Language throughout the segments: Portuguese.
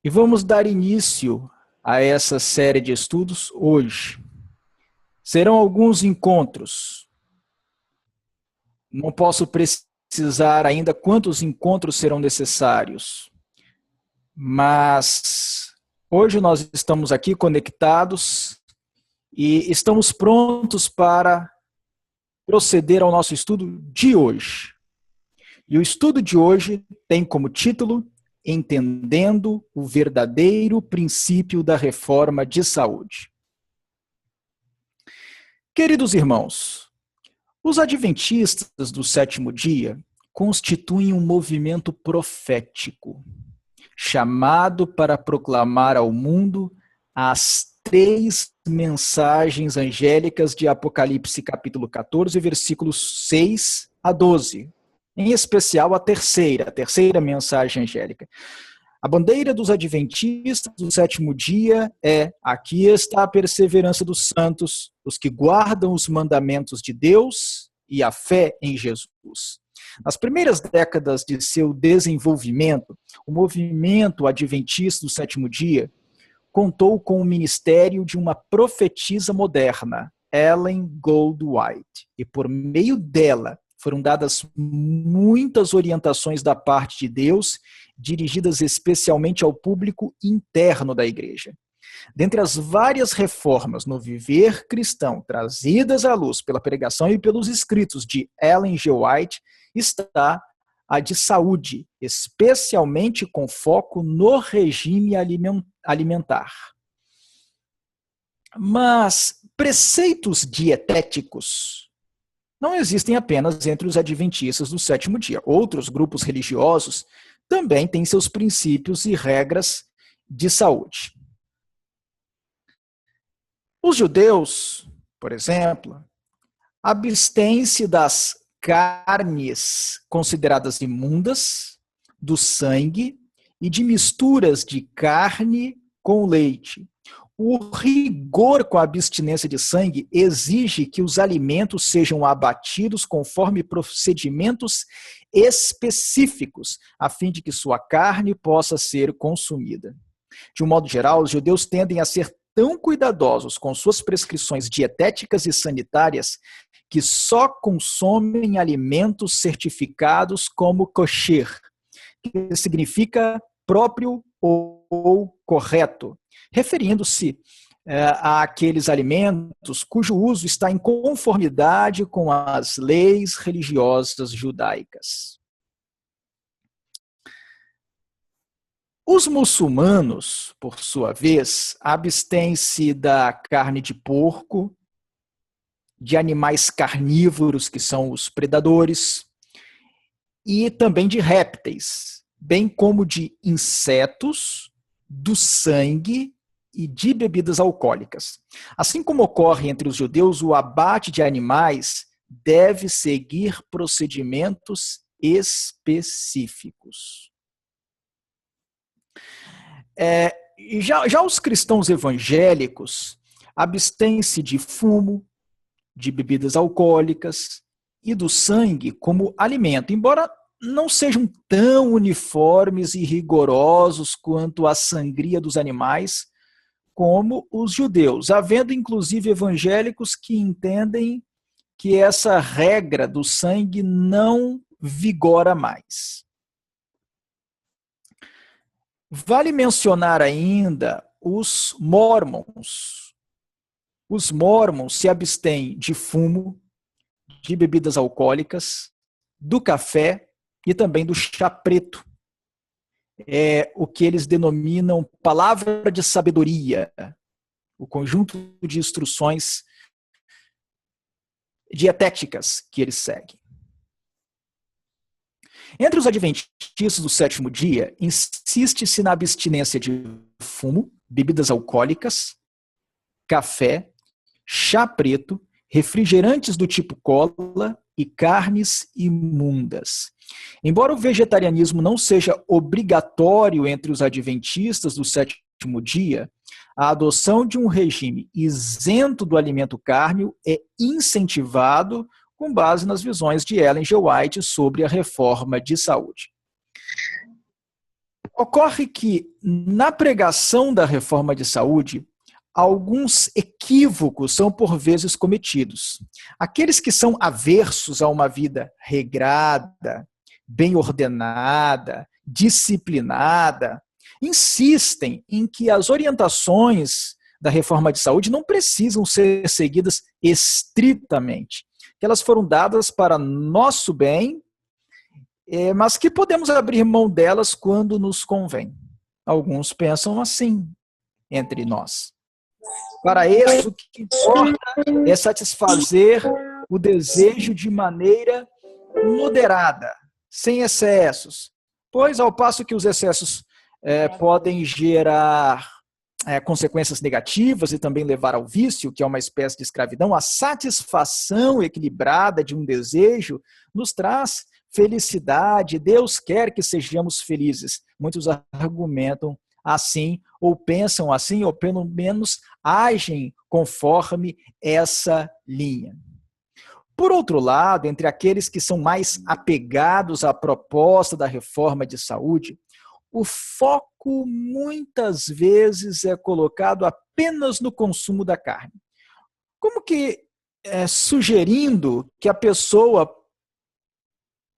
E vamos dar início a essa série de estudos hoje. Serão alguns encontros. Não posso precisar ainda quantos encontros serão necessários, mas hoje nós estamos aqui conectados e estamos prontos para proceder ao nosso estudo de hoje. E o estudo de hoje tem como título Entendendo o verdadeiro princípio da reforma de saúde. Queridos irmãos, os adventistas do sétimo dia constituem um movimento profético, chamado para proclamar ao mundo as 3 mensagens angélicas de Apocalipse capítulo 14, versículos 6 a 12. Em especial a terceira mensagem angélica. A bandeira dos adventistas do sétimo dia é: aqui está a perseverança dos santos, os que guardam os mandamentos de Deus e a fé em Jesus. Nas primeiras décadas de seu desenvolvimento, o movimento adventista do sétimo dia contou com o ministério de uma profetisa moderna, Ellen Goldwhite, e por meio dela foram dadas muitas orientações da parte de Deus, dirigidas especialmente ao público interno da igreja. Dentre as várias reformas no viver cristão trazidas à luz pela pregação e pelos escritos de Ellen G. White, está a de saúde, especialmente com foco no regime alimentar. Mas preceitos dietéticos não existem apenas entre os adventistas do sétimo dia. Outros grupos religiosos também têm seus princípios e regras de saúde. Os judeus, por exemplo, abstêm-se das carnes consideradas imundas, do sangue e de misturas de carne com leite. O rigor com a abstinência de sangue exige que os alimentos sejam abatidos conforme procedimentos específicos, a fim de que sua carne possa ser consumida. De um modo geral, os judeus tendem a ser tão cuidadosos com suas prescrições dietéticas e sanitárias que só consomem alimentos certificados como kosher, que significa próprio ou correto, referindo-se àqueles alimentos cujo uso está em conformidade com as leis religiosas judaicas. Os muçulmanos, por sua vez, abstêm-se da carne de porco, de animais carnívoros, que são os predadores, e também de répteis, bem como de insetos, do sangue e de bebidas alcoólicas. Assim como ocorre entre os judeus, o abate de animais deve seguir procedimentos específicos. Já os cristãos evangélicos abstêm-se de fumo, de bebidas alcoólicas e do sangue como alimento, embora não sejam tão uniformes e rigorosos quanto a sangria dos animais como os judeus, havendo inclusive evangélicos que entendem que essa regra do sangue não vigora mais. Vale mencionar ainda os mórmons. Os mórmons se abstêm de fumo, de bebidas alcoólicas, do café e também do chá preto. É o que eles denominam palavra de sabedoria, o conjunto de instruções dietéticas que eles seguem. Entre os adventistas do sétimo dia, insiste-se na abstinência de fumo, bebidas alcoólicas, café, chá preto, refrigerantes do tipo cola e carnes imundas. Embora o vegetarianismo não seja obrigatório entre os adventistas do sétimo dia, a adoção de um regime isento do alimento cárneo é incentivado com base nas visões de Ellen G. White sobre a reforma de saúde. Ocorre que, na pregação da reforma de saúde, alguns equívocos são por vezes cometidos. Aqueles que são aversos a uma vida regrada, bem ordenada, disciplinada, insistem em que as orientações da reforma de saúde não precisam ser seguidas estritamente, que elas foram dadas para nosso bem, mas que podemos abrir mão delas quando nos convém. Alguns pensam assim entre nós. Para isso, o que importa é satisfazer o desejo de maneira moderada, sem excessos, pois ao passo que os excessos podem gerar consequências negativas e também levar ao vício, que é uma espécie de escravidão, a satisfação equilibrada de um desejo nos traz felicidade. Deus quer que sejamos felizes. Muitos argumentam assim, ou pensam assim, ou pelo menos agem conforme essa linha. Por outro lado, entre aqueles que são mais apegados à proposta da reforma de saúde, o foco muitas vezes é colocado apenas no consumo da carne. Como que sugerindo que a pessoa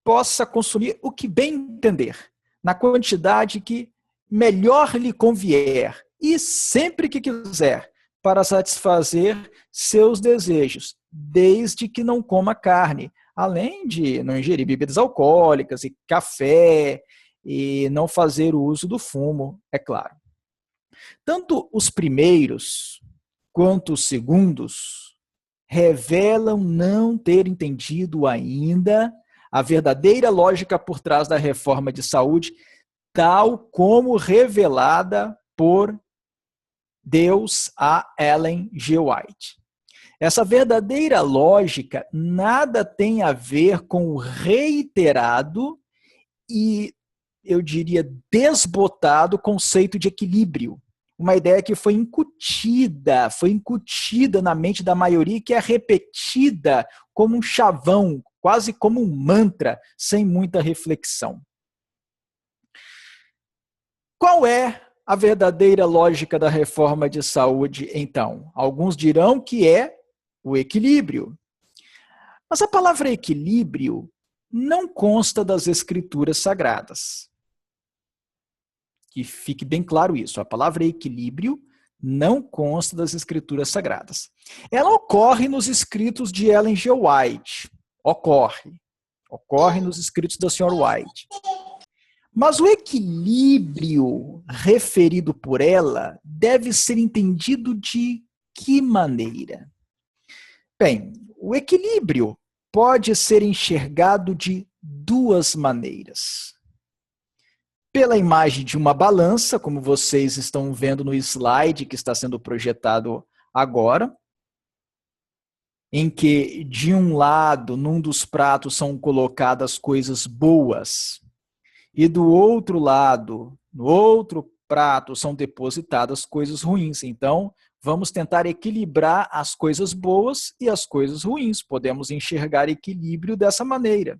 possa consumir o que bem entender, na quantidade que melhor lhe convier e sempre que quiser, para satisfazer seus desejos, desde que não coma carne, além de não ingerir bebidas alcoólicas e café, e não fazer o uso do fumo, é claro. Tanto os primeiros quanto os segundos revelam não ter entendido ainda a verdadeira lógica por trás da reforma de saúde, tal como revelada por Deus a Ellen G. White. Essa verdadeira lógica nada tem a ver com o reiterado e, eu diria, desbotado conceito de equilíbrio. Uma ideia que foi incutida na mente da maioria e que é repetida como um chavão, quase como um mantra, sem muita reflexão. Qual é a verdadeira lógica da reforma de saúde, então? Alguns dirão que é o equilíbrio. Mas a palavra equilíbrio não consta das escrituras sagradas. Que fique bem claro isso. A palavra equilíbrio não consta das escrituras sagradas. Ela ocorre nos escritos de Ellen G. White. Ocorre nos escritos da Sra. White. Mas o equilíbrio referido por ela deve ser entendido de que maneira? Bem, o equilíbrio pode ser enxergado de duas maneiras. Pela imagem de uma balança, como vocês estão vendo no slide que está sendo projetado agora, em que de um lado, num dos pratos, são colocadas coisas boas, e do outro lado, no outro prato, são depositadas coisas ruins. Então, vamos tentar equilibrar as coisas boas e as coisas ruins. Podemos enxergar equilíbrio dessa maneira.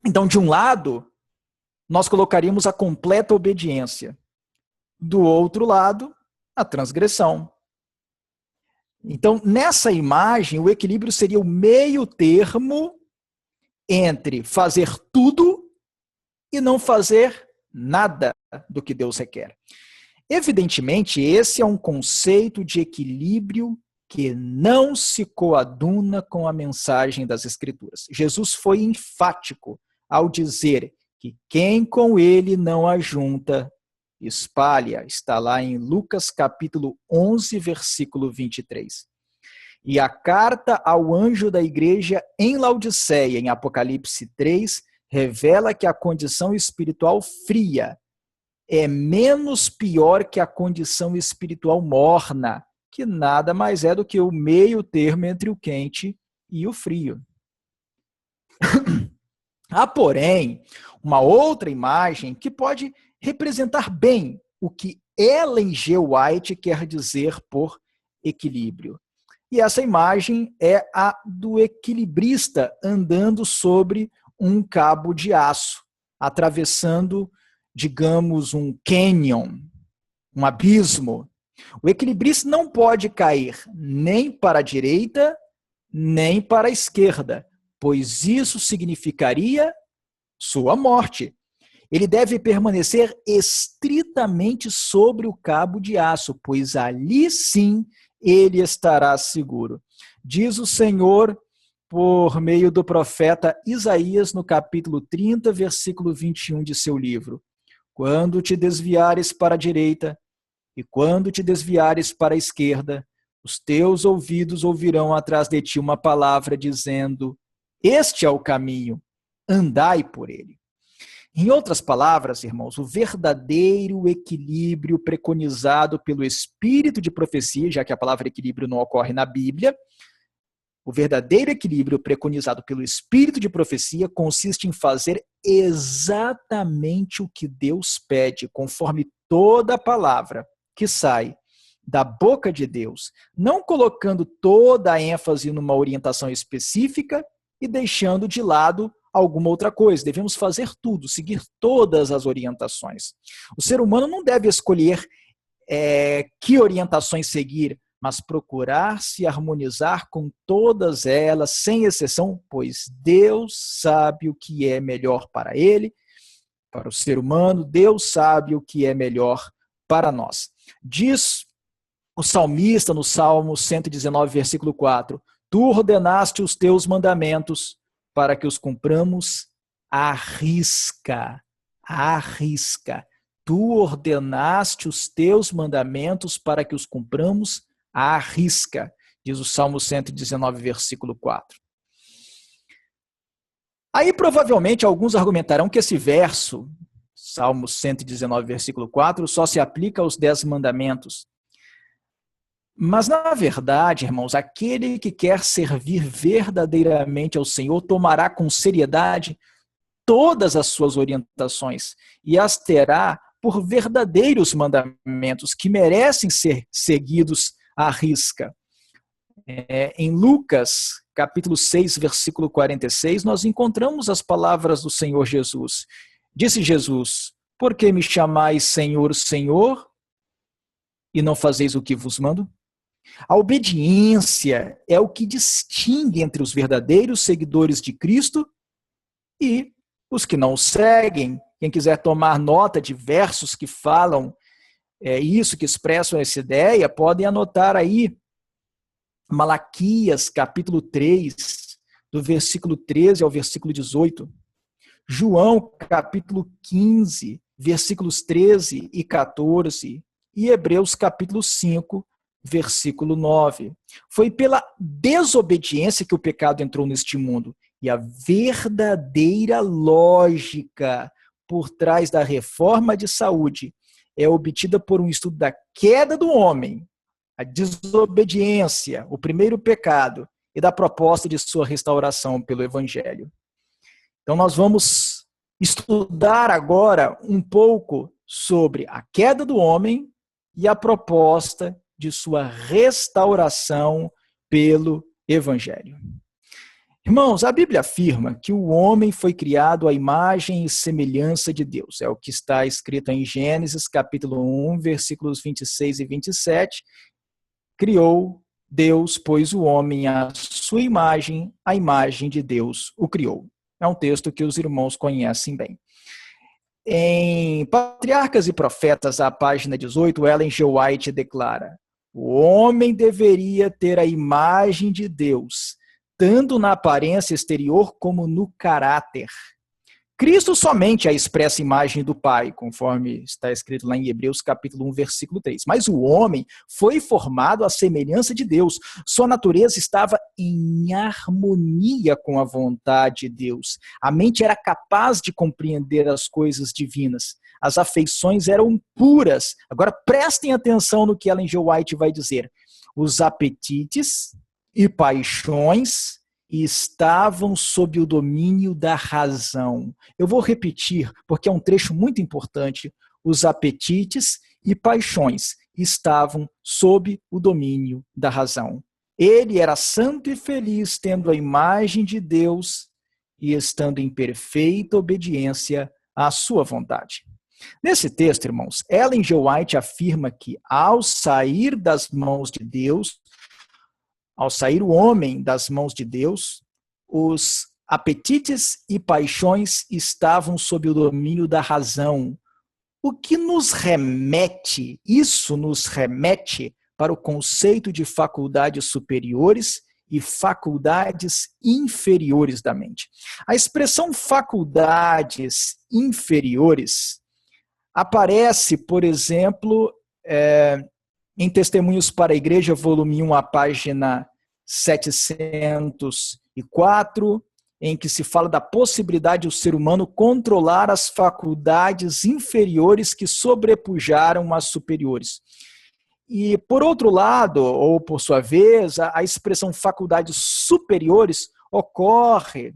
Então, de um lado, nós colocaríamos a completa obediência. Do outro lado, a transgressão. Então, nessa imagem, o equilíbrio seria o meio termo entre fazer tudo e não fazer nada do que Deus requer. Evidentemente, esse é um conceito de equilíbrio que não se coaduna com a mensagem das Escrituras. Jesus foi enfático ao dizer que quem com ele não ajunta, espalha. Está lá em Lucas capítulo 11, versículo 23. E a carta ao anjo da igreja em Laodiceia, em Apocalipse 3, revela que a condição espiritual fria é menos pior que a condição espiritual morna, que nada mais é do que o meio termo entre o quente e o frio. Há, porém, uma outra imagem que pode representar bem o que Ellen G. White quer dizer por equilíbrio. E essa imagem é a do equilibrista andando sobre um cabo de aço, atravessando, digamos, um canyon, um abismo. O equilibrista não pode cair nem para a direita, nem para a esquerda, pois isso significaria sua morte. Ele deve permanecer estritamente sobre o cabo de aço, pois ali sim ele estará seguro. Diz o Senhor por meio do profeta Isaías no capítulo 30, versículo 21 de seu livro: quando te desviares para a direita e quando te desviares para a esquerda, os teus ouvidos ouvirão atrás de ti uma palavra dizendo: este é o caminho, andai por ele. Em outras palavras, irmãos, o verdadeiro equilíbrio preconizado pelo espírito de profecia, já que a palavra equilíbrio não ocorre na Bíblia, o verdadeiro equilíbrio preconizado pelo espírito de profecia consiste em fazer exatamente o que Deus pede, conforme toda a palavra que sai da boca de Deus, não colocando toda a ênfase numa orientação específica e deixando de lado alguma outra coisa. Devemos fazer tudo, seguir todas as orientações. O ser humano não deve escolher que orientações seguir, mas procurar se harmonizar com todas elas, sem exceção, pois Deus sabe o que é melhor para ele, para o ser humano, Deus sabe o que é melhor para nós. Diz o salmista no Salmo 119, versículo 4, tu ordenaste os teus mandamentos para que os cumpramos à risca. À risca. Tu ordenaste os teus mandamentos para que os cumpramos à risca, diz o Salmo 119, versículo 4. Aí provavelmente alguns argumentarão que esse verso, Salmo 119, versículo 4, só se aplica aos 10 mandamentos. Mas, na verdade, irmãos, aquele que quer servir verdadeiramente ao Senhor tomará com seriedade todas as suas orientações e as terá por verdadeiros mandamentos que merecem ser seguidos à risca. Em Lucas, capítulo 6, versículo 46, nós encontramos as palavras do Senhor Jesus. Disse Jesus: por que me chamais Senhor, Senhor, e não fazeis o que vos mando? A obediência é o que distingue entre os verdadeiros seguidores de Cristo e os que não o seguem. Quem quiser tomar nota de versos que falam isso, que expressam essa ideia, podem anotar aí Malaquias, capítulo 3, do versículo 13 ao versículo 18. João, capítulo 15, versículos 13 e 14. E Hebreus, capítulo 5, versículo 9. Foi pela desobediência que o pecado entrou neste mundo. E a verdadeira lógica por trás da reforma de saúde é obtida por um estudo da queda do homem, a desobediência, o primeiro pecado, e da proposta de sua restauração pelo Evangelho. Então nós vamos estudar agora um pouco sobre a queda do homem e a proposta de sua restauração pelo Evangelho. Irmãos, a Bíblia afirma que o homem foi criado à imagem e semelhança de Deus. É o que está escrito em Gênesis, capítulo 1, versículos 26 e 27. Criou Deus, pois o homem à sua imagem, a imagem de Deus o criou. É um texto que os irmãos conhecem bem. Em Patriarcas e Profetas, a página 18, Ellen G. White declara: o homem deveria ter a imagem de Deus, tanto na aparência exterior como no caráter. Cristo somente é a expressa imagem do Pai, conforme está escrito lá em Hebreus capítulo 1, versículo 3. Mas o homem foi formado à semelhança de Deus. Sua natureza estava em harmonia com a vontade de Deus. A mente era capaz de compreender as coisas divinas. As afeições eram puras. Agora prestem atenção no que Ellen G. White vai dizer. Os apetites e paixões estavam sob o domínio da razão. Eu vou repetir, porque é um trecho muito importante. Os apetites e paixões estavam sob o domínio da razão. Ele era santo e feliz, tendo a imagem de Deus, e estando em perfeita obediência à sua vontade. Nesse texto, irmãos, Ellen G. White afirma que ao sair das mãos de Deus, ao sair o homem das mãos de Deus, os apetites e paixões estavam sob o domínio da razão. O que nos remete, isso nos remete para o conceito de faculdades superiores e faculdades inferiores da mente. A expressão faculdades inferiores aparece, por exemplo, em Testemunhos para a Igreja, volume 1, a página 704, em que se fala da possibilidade do ser humano controlar as faculdades inferiores que sobrepujaram as superiores. E, por outro lado, ou por sua vez, a expressão faculdades superiores ocorre,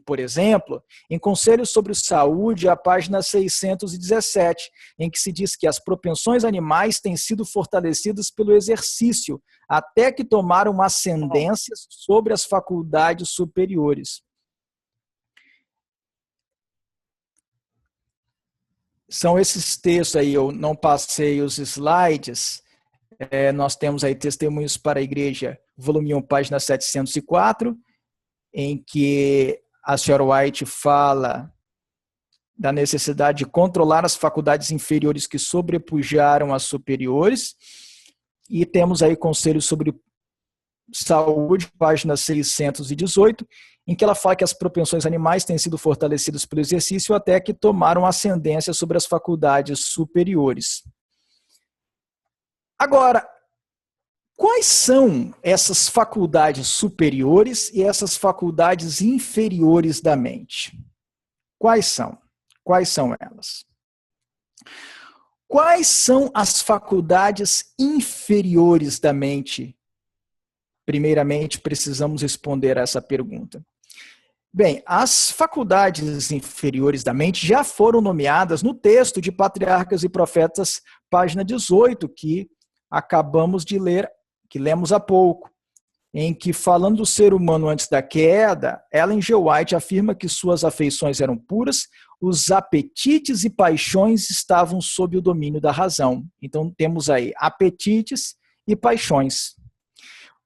por exemplo, em Conselhos sobre Saúde, a página 617, em que se diz que as propensões animais têm sido fortalecidas pelo exercício, até que tomaram ascendência sobre as faculdades superiores. São esses textos aí, eu não passei os slides, nós temos aí Testemunhos para a Igreja, volume 1, página 704, em que a senhora White fala da necessidade de controlar as faculdades inferiores que sobrepujaram as superiores, e temos aí Conselhos sobre Saúde, página 618, em que ela fala que as propensões animais têm sido fortalecidas pelo exercício até que tomaram ascendência sobre as faculdades superiores. Agora, quais são essas faculdades superiores e essas faculdades inferiores da mente? Quais são? Quais são elas? Quais são as faculdades inferiores da mente? Primeiramente, precisamos responder a essa pergunta. Bem, as faculdades inferiores da mente já foram nomeadas no texto de Patriarcas e Profetas, página 18, que acabamos de ler, que lemos há pouco, em que, falando do ser humano antes da queda, Ellen G. White afirma que suas afeições eram puras, os apetites e paixões estavam sob o domínio da razão. Então, temos aí apetites e paixões.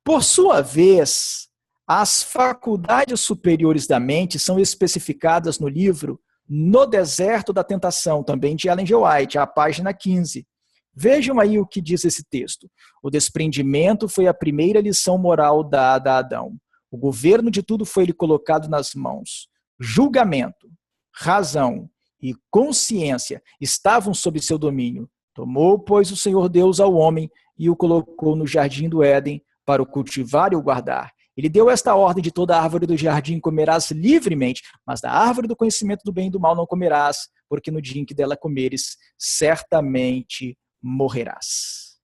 Por sua vez, as faculdades superiores da mente são especificadas no livro No Deserto da Tentação, também de Ellen G. White, a página 15. Vejam aí o que diz esse texto. O desprendimento foi a primeira lição moral dada a Adão. O governo de tudo foi lhe colocado nas mãos. Julgamento, razão e consciência estavam sob seu domínio. Tomou, pois, o Senhor Deus ao homem e o colocou no jardim do Éden para o cultivar e o guardar. Ele deu esta ordem: de toda árvore do jardim comerás livremente, mas da árvore do conhecimento do bem e do mal não comerás, porque no dia em que dela comeres, certamente morrerás.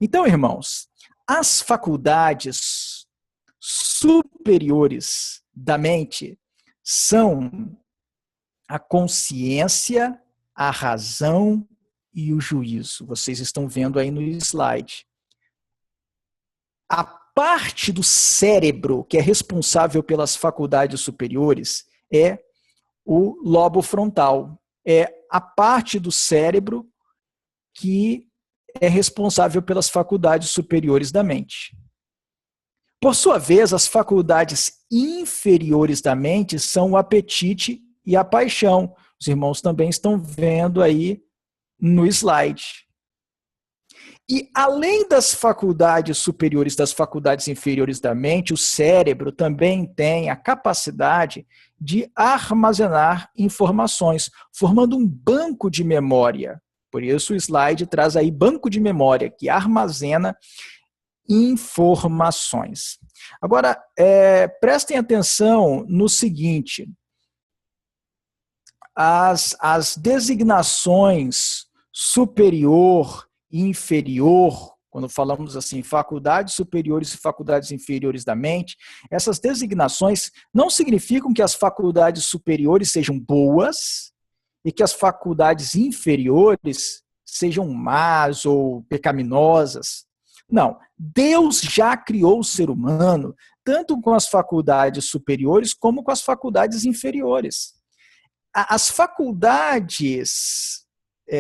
Então, irmãos, as faculdades superiores da mente são a consciência, a razão e o juízo. Vocês estão vendo aí no slide. A parte do cérebro que é responsável pelas faculdades superiores é o lobo frontal. É a parte do cérebro que é responsável pelas faculdades superiores da mente. Por sua vez, as faculdades inferiores da mente são o apetite e a paixão. Os irmãos também estão vendo aí no slide. E além das faculdades superiores, das faculdades inferiores da mente, o cérebro também tem a capacidade de armazenar informações, formando um banco de memória. Por isso o slide traz aí banco de memória, que armazena informações. Agora, prestem atenção no seguinte: as designações superior e inferior, quando falamos assim, faculdades superiores e faculdades inferiores da mente, essas designações não significam que as faculdades superiores sejam boas e que as faculdades inferiores sejam más ou pecaminosas. Não, Deus já criou o ser humano tanto com as faculdades superiores como com as faculdades inferiores. As faculdades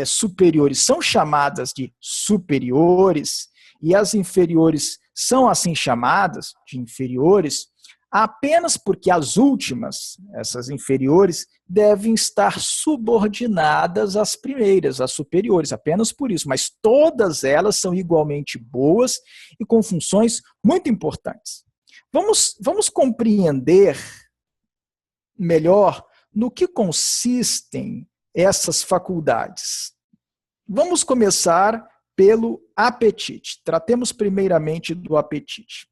superiores são chamadas de superiores e as inferiores são assim chamadas de inferiores apenas porque as últimas, essas inferiores, devem estar subordinadas às primeiras, às superiores, apenas por isso. Mas todas elas são igualmente boas e com funções muito importantes. Vamos compreender melhor no que consistem essas faculdades. Vamos começar pelo apetite. Tratemos primeiramente do apetite.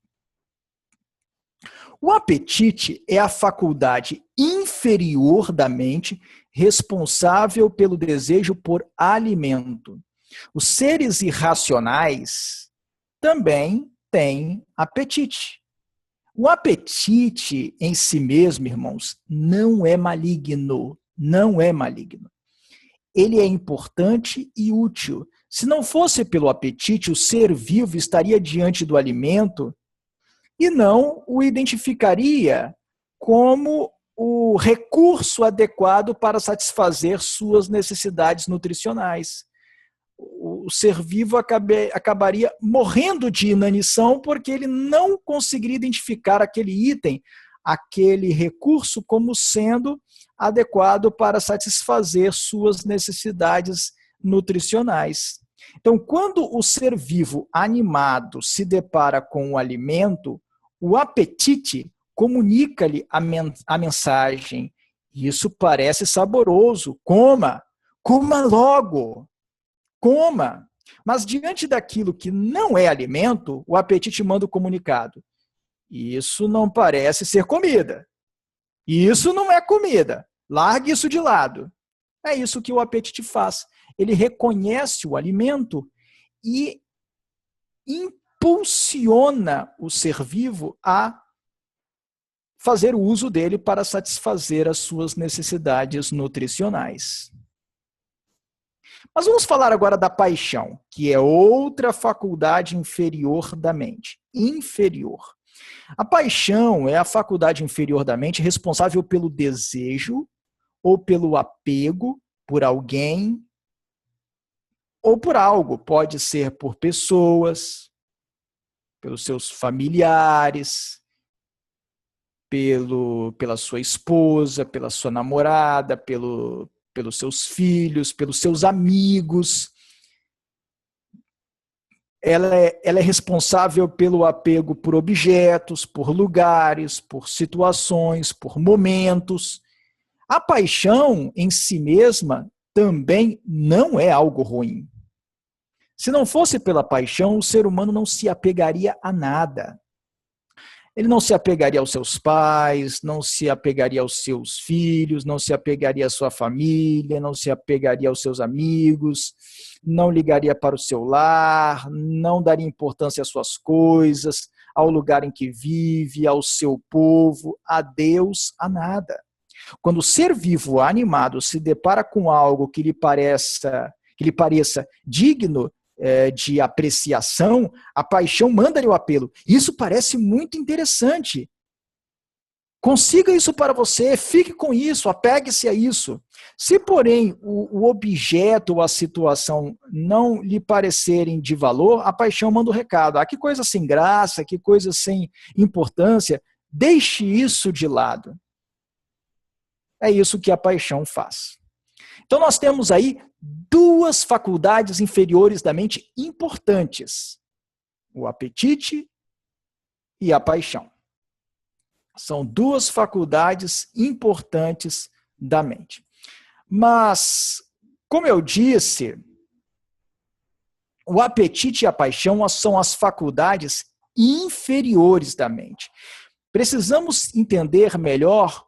O apetite é a faculdade inferior da mente responsável pelo desejo por alimento. Os seres irracionais também têm apetite. O apetite em si mesmo, irmãos, não é maligno. Não é maligno. Ele é importante e útil. Se não fosse pelo apetite, o ser vivo estaria diante do alimento e não o identificaria como o recurso adequado para satisfazer suas necessidades nutricionais. O ser vivo acabaria morrendo de inanição porque ele não conseguiria identificar aquele item, aquele recurso como sendo adequado para satisfazer suas necessidades nutricionais. Então, quando o ser vivo animado se depara com o alimento, o apetite comunica-lhe a mensagem. Isso parece saboroso. Coma logo. Coma. Mas diante daquilo que não é alimento, o apetite manda o comunicado. Isso não parece ser comida. Isso não é comida. Largue isso de lado. É isso que o apetite faz. Ele reconhece o alimento e impulsiona o ser vivo a fazer o uso dele para satisfazer as suas necessidades nutricionais. Mas vamos falar agora da paixão, que é outra faculdade inferior da mente. Inferior. A paixão é a faculdade inferior da mente responsável pelo desejo ou pelo apego por alguém ou por algo. Pode ser por pessoas, pelos seus familiares, pela sua esposa, pela sua namorada, pelos seus filhos, pelos seus amigos. Ela é responsável pelo apego por objetos, por lugares, por situações, por momentos. A paixão em si mesma também não é algo ruim. Se não fosse pela paixão, o ser humano não se apegaria a nada. Ele não se apegaria aos seus pais, não se apegaria aos seus filhos, não se apegaria à sua família, não se apegaria aos seus amigos, não ligaria para o seu lar, não daria importância às suas coisas, ao lugar em que vive, ao seu povo, a Deus, a nada. Quando o ser vivo animado se depara com algo que lhe pareça digno de apreciação, a paixão manda-lhe o apelo. Isso parece muito interessante. Consiga isso para você, fique com isso, apegue-se a isso. Se, porém, o objeto ou a situação não lhe parecerem de valor, a paixão manda o recado. Que coisa sem graça, que coisa sem importância, deixe isso de lado. É isso que a paixão faz. Então, nós temos aí duas faculdades inferiores da mente importantes: o apetite e a paixão. São duas faculdades importantes da mente. Mas, como eu disse, o apetite e a paixão são as faculdades inferiores da mente. Precisamos entender melhor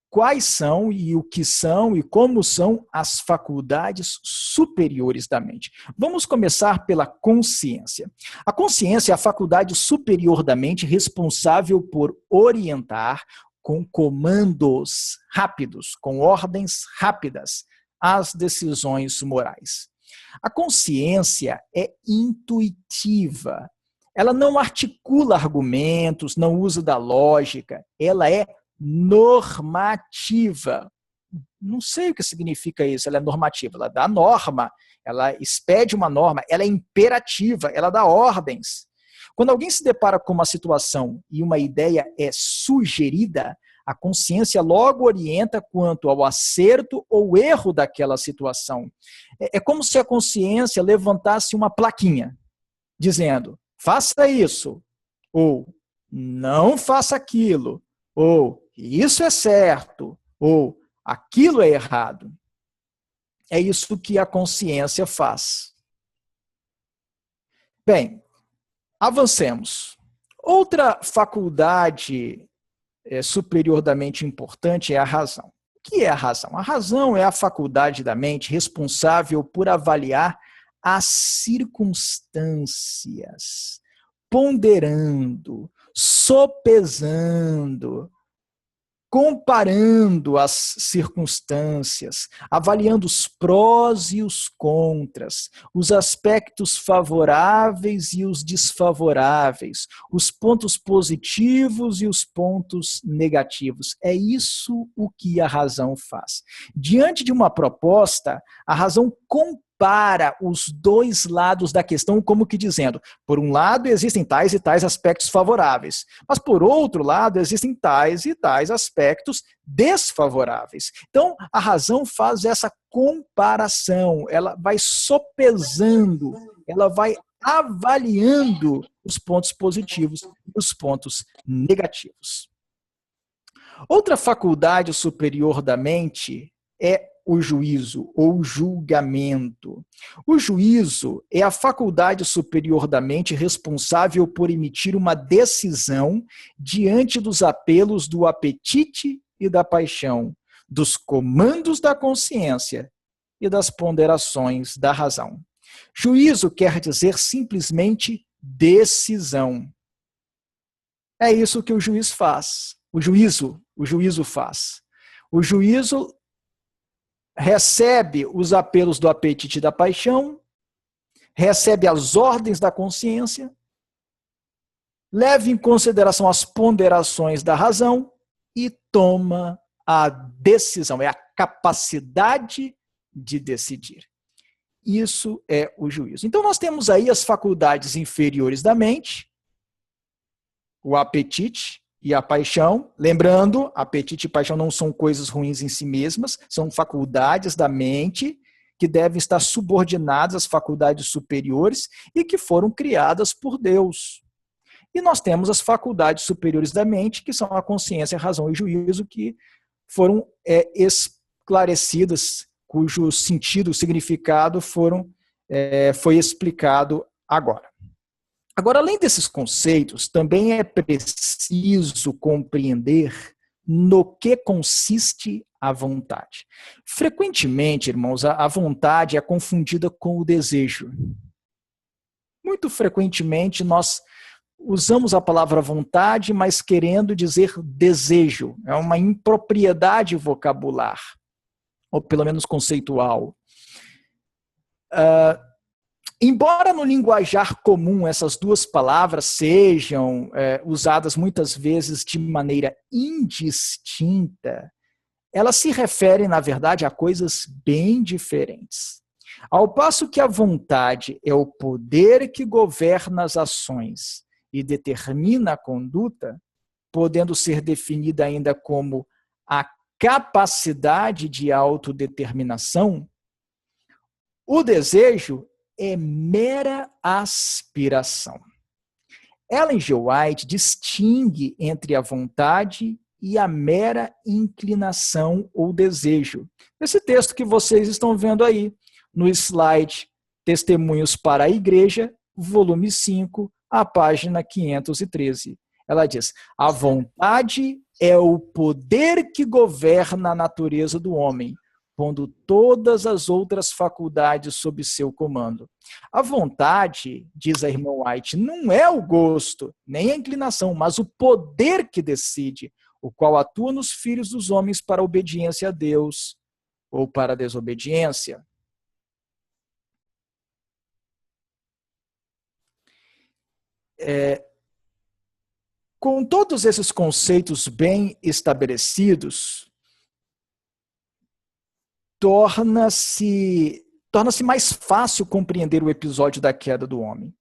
quais são e o que são e como são as faculdades superiores da mente. Vamos começar pela consciência. A consciência é a faculdade superior da mente responsável por orientar com comandos rápidos, com ordens rápidas, as decisões morais. A consciência é intuitiva. Ela não articula argumentos, não usa da lógica, ela é normativa. Não sei o que significa isso, ela é normativa, ela dá norma, ela expede uma norma, ela é imperativa, ela dá ordens. Quando alguém se depara com uma situação e uma ideia é sugerida, a consciência logo orienta quanto ao acerto ou erro daquela situação. É como se a consciência levantasse uma plaquinha, dizendo, faça isso, ou não faça aquilo, ou isso é certo, ou aquilo é errado. É isso que a consciência faz. Bem, avancemos. Outra faculdade superior da mente importante é a razão. O que é a razão? A razão é a faculdade da mente responsável por avaliar as circunstâncias, ponderando, sopesando, comparando as circunstâncias, avaliando os prós e os contras, os aspectos favoráveis e os desfavoráveis, os pontos positivos e os pontos negativos. É isso o que a razão faz. Diante de uma proposta, a razão compara os dois lados da questão, como que dizendo, por um lado existem tais e tais aspectos favoráveis, mas por outro lado existem tais e tais aspectos desfavoráveis. Então, a razão faz essa comparação, ela vai sopesando, ela vai avaliando os pontos positivos e os pontos negativos. Outra faculdade superior da mente é o juízo ou julgamento. O juízo é a faculdade superior da mente responsável por emitir uma decisão diante dos apelos do apetite e da paixão, dos comandos da consciência e das ponderações da razão. Juízo quer dizer simplesmente decisão. É isso que o juiz faz. O juízo faz. O juízo recebe os apelos do apetite e da paixão, recebe as ordens da consciência, leva em consideração as ponderações da razão e toma a decisão, é a capacidade de decidir. Isso é o juízo. Então nós temos aí as faculdades inferiores da mente, o apetite e a paixão. Lembrando, apetite e paixão não são coisas ruins em si mesmas, são faculdades da mente que devem estar subordinadas às faculdades superiores e que foram criadas por Deus. E nós temos as faculdades superiores da mente, que são a consciência, a razão e o juízo, que foram esclarecidas, cujo sentido, significado foi explicado agora. Agora, além desses conceitos, também é preciso compreender no que consiste a vontade. Frequentemente, irmãos, a vontade é confundida com o desejo. Muito frequentemente, nós usamos a palavra vontade, mas querendo dizer desejo. É uma impropriedade vocabular, ou pelo menos conceitual. Embora no linguajar comum essas duas palavras sejam usadas muitas vezes de maneira indistinta, elas se referem, na verdade, a coisas bem diferentes. Ao passo que a vontade é o poder que governa as ações e determina a conduta, podendo ser definida ainda como a capacidade de autodeterminação, o desejo é mera aspiração. Ellen G. White distingue entre a vontade e a mera inclinação ou desejo. Esse texto que vocês estão vendo aí no slide Testemunhos para a Igreja, volume 5, a página 513. Ela diz, a vontade é o poder que governa a natureza do homem, pondo todas as outras faculdades sob seu comando. A vontade, diz a irmã White, não é o gosto, nem a inclinação, mas o poder que decide, o qual atua nos filhos dos homens para a obediência a Deus ou para a desobediência. Com todos esses conceitos bem estabelecidos, torna-se mais fácil compreender o episódio da queda do homem.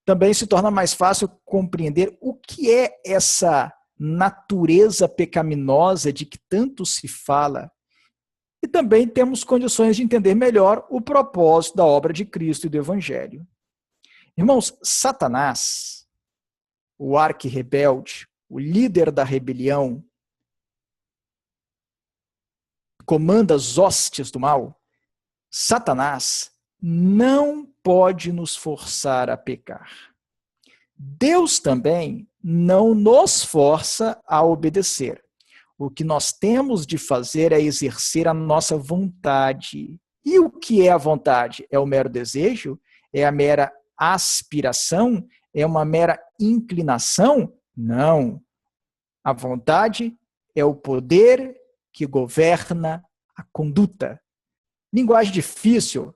Também se torna mais fácil compreender o que é essa natureza pecaminosa de que tanto se fala. E também temos condições de entender melhor o propósito da obra de Cristo e do Evangelho. Irmãos, Satanás, o arqui-rebelde, o líder da rebelião, comanda as hostes do mal, Satanás não pode nos forçar a pecar. Deus também não nos força a obedecer. O que nós temos de fazer é exercer a nossa vontade. E o que é a vontade? É o mero desejo? É a mera aspiração? É uma mera inclinação? Não. A vontade é o poder que governa a conduta. Linguagem difícil.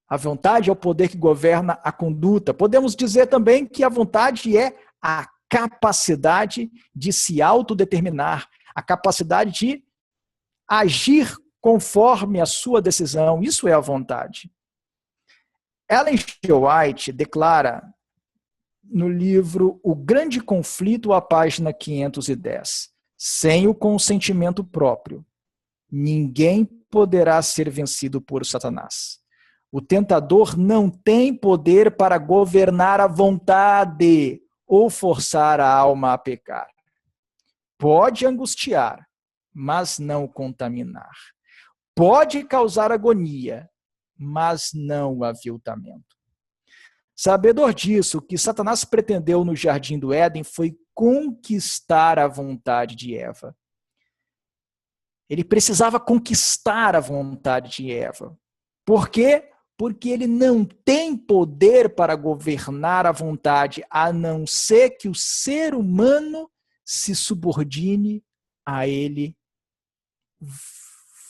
A vontade é o poder que governa a conduta. Podemos dizer também que a vontade é a capacidade de se autodeterminar, a capacidade de agir conforme a sua decisão. Isso é a vontade. Ellen G. White declara no livro O Grande Conflito, a página 510, sem o consentimento próprio, ninguém poderá ser vencido por Satanás. O tentador não tem poder para governar a vontade ou forçar a alma a pecar. Pode angustiar, mas não contaminar. Pode causar agonia, mas não aviltamento. Sabedor disso, o que Satanás pretendeu no Jardim do Éden foi conquistar a vontade de Eva. Ele precisava conquistar a vontade de Eva. Por quê? Porque ele não tem poder para governar a vontade, a não ser que o ser humano se subordine a ele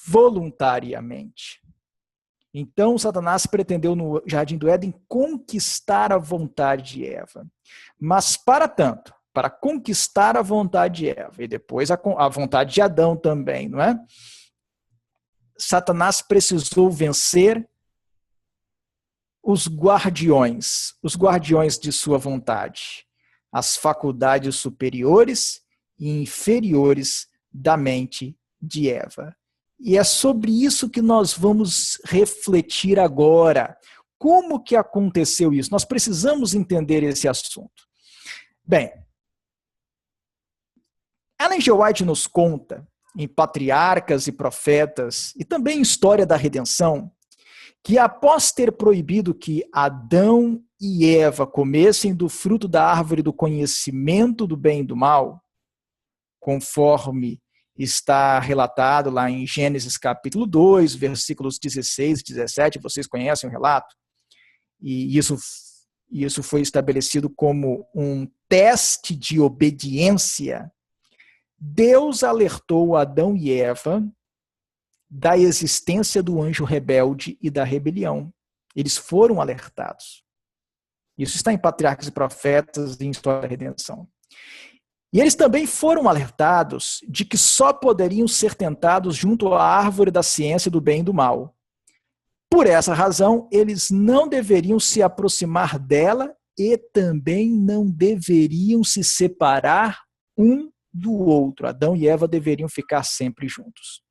voluntariamente. Então, Satanás pretendeu no Jardim do Éden conquistar a vontade de Eva. Mas, para tanto, para conquistar a vontade de Eva, e depois a vontade de Adão também, não é? Satanás precisou vencer os guardiões de sua vontade, as faculdades superiores e inferiores da mente de Eva. E é sobre isso que nós vamos refletir agora. Como que aconteceu isso? Nós precisamos entender esse assunto. Bem, Ellen G. White nos conta, em Patriarcas e Profetas, e também em História da Redenção, que após ter proibido que Adão e Eva comessem do fruto da árvore do conhecimento do bem e do mal, conforme está relatado lá em Gênesis capítulo 2, versículos 16 e 17, vocês conhecem o relato, e isso foi estabelecido como um teste de obediência. Deus alertou Adão e Eva da existência do anjo rebelde e da rebelião. Eles foram alertados. Isso está em Patriarcas e Profetas e em História da Redenção. E eles também foram alertados de que só poderiam ser tentados junto à árvore da ciência do bem e do mal. Por essa razão, eles não deveriam se aproximar dela e também não deveriam se separar um do outro. Adão e Eva deveriam ficar sempre juntos.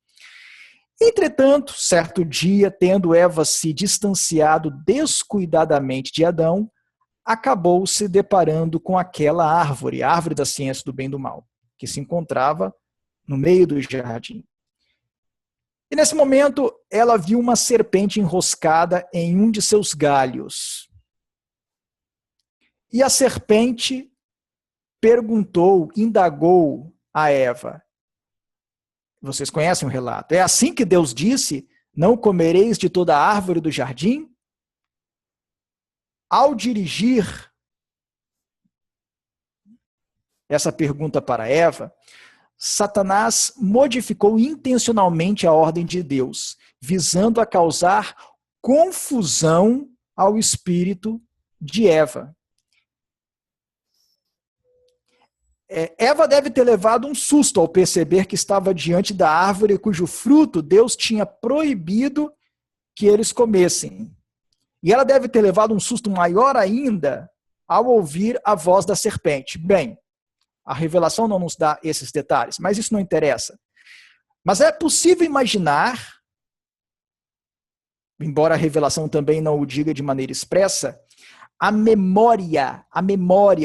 Entretanto, certo dia, tendo Eva se distanciado descuidadamente de Adão, acabou se deparando com aquela árvore, a árvore da ciência do bem e do mal, que se encontrava no meio do jardim. E nesse momento, ela viu uma serpente enroscada em um de seus galhos. E a serpente perguntou, indagou a Eva. Vocês conhecem o relato. É assim que Deus disse, não comereis de toda a árvore do jardim? Ao dirigir essa pergunta para Eva, Satanás modificou intencionalmente a ordem de Deus, visando a causar confusão ao espírito de Eva. Eva deve ter levado um susto ao perceber que estava diante da árvore cujo fruto Deus tinha proibido que eles comessem. E ela deve ter levado um susto maior ainda ao ouvir a voz da serpente. Bem, a revelação não nos dá esses detalhes, mas isso não interessa. Mas é possível imaginar, embora a revelação também não o diga de maneira expressa, a memória,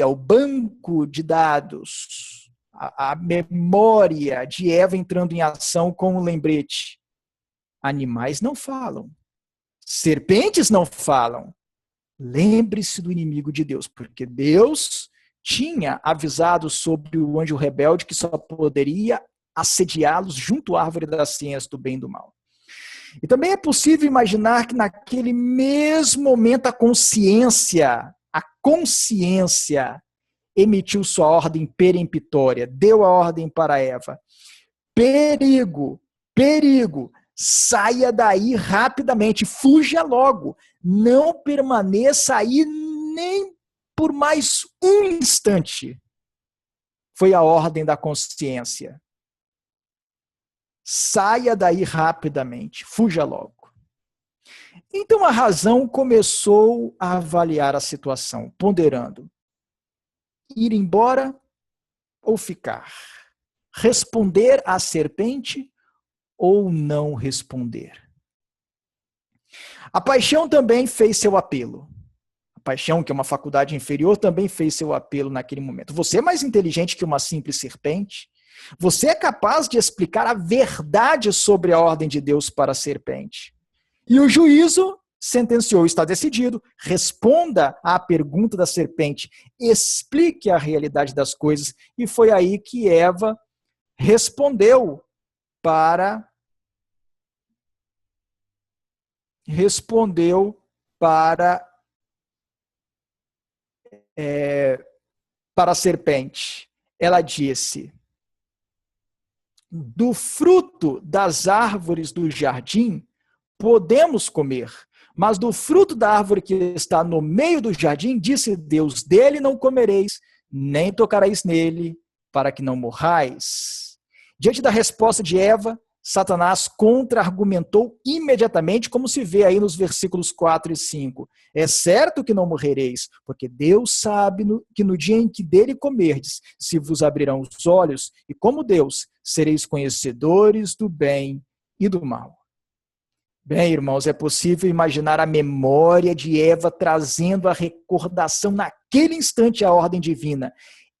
o banco de dados, a memória de Eva entrando em ação com um lembrete. Animais não falam. Serpentes não falam. Lembre-se do inimigo de Deus, porque Deus tinha avisado sobre o anjo rebelde que só poderia assediá-los junto à árvore da ciência do bem e do mal. E também é possível imaginar que naquele mesmo momento a consciência emitiu sua ordem peremptória, deu a ordem para Eva. Perigo, perigo, saia daí rapidamente, fuja logo, não permaneça aí nem por mais um instante. Foi a ordem da consciência. Saia daí rapidamente, fuja logo. Então a razão começou a avaliar a situação, ponderando: ir embora ou ficar? Responder à serpente ou não responder? A paixão também fez seu apelo. A paixão, que é uma faculdade inferior, também fez seu apelo naquele momento. Você é mais inteligente que uma simples serpente? Você é capaz de explicar a verdade sobre a ordem de Deus para a serpente. E o juízo sentenciou, está decidido, responda à pergunta da serpente, explique a realidade das coisas. E foi aí que Eva respondeu para a serpente. Ela disse: do fruto das árvores do jardim podemos comer, mas do fruto da árvore que está no meio do jardim, disse Deus, dele não comereis, nem tocareis nele, para que não morrais. Diante da resposta de Eva, Satanás contra-argumentou imediatamente, como se vê aí nos versículos 4 e 5. É certo que não morrereis, porque Deus sabe que no dia em que dele comerdes, se vos abrirão os olhos, e como Deus, sereis conhecedores do bem e do mal. Bem, irmãos, é possível imaginar a memória de Eva trazendo a recordação naquele instante à ordem divina.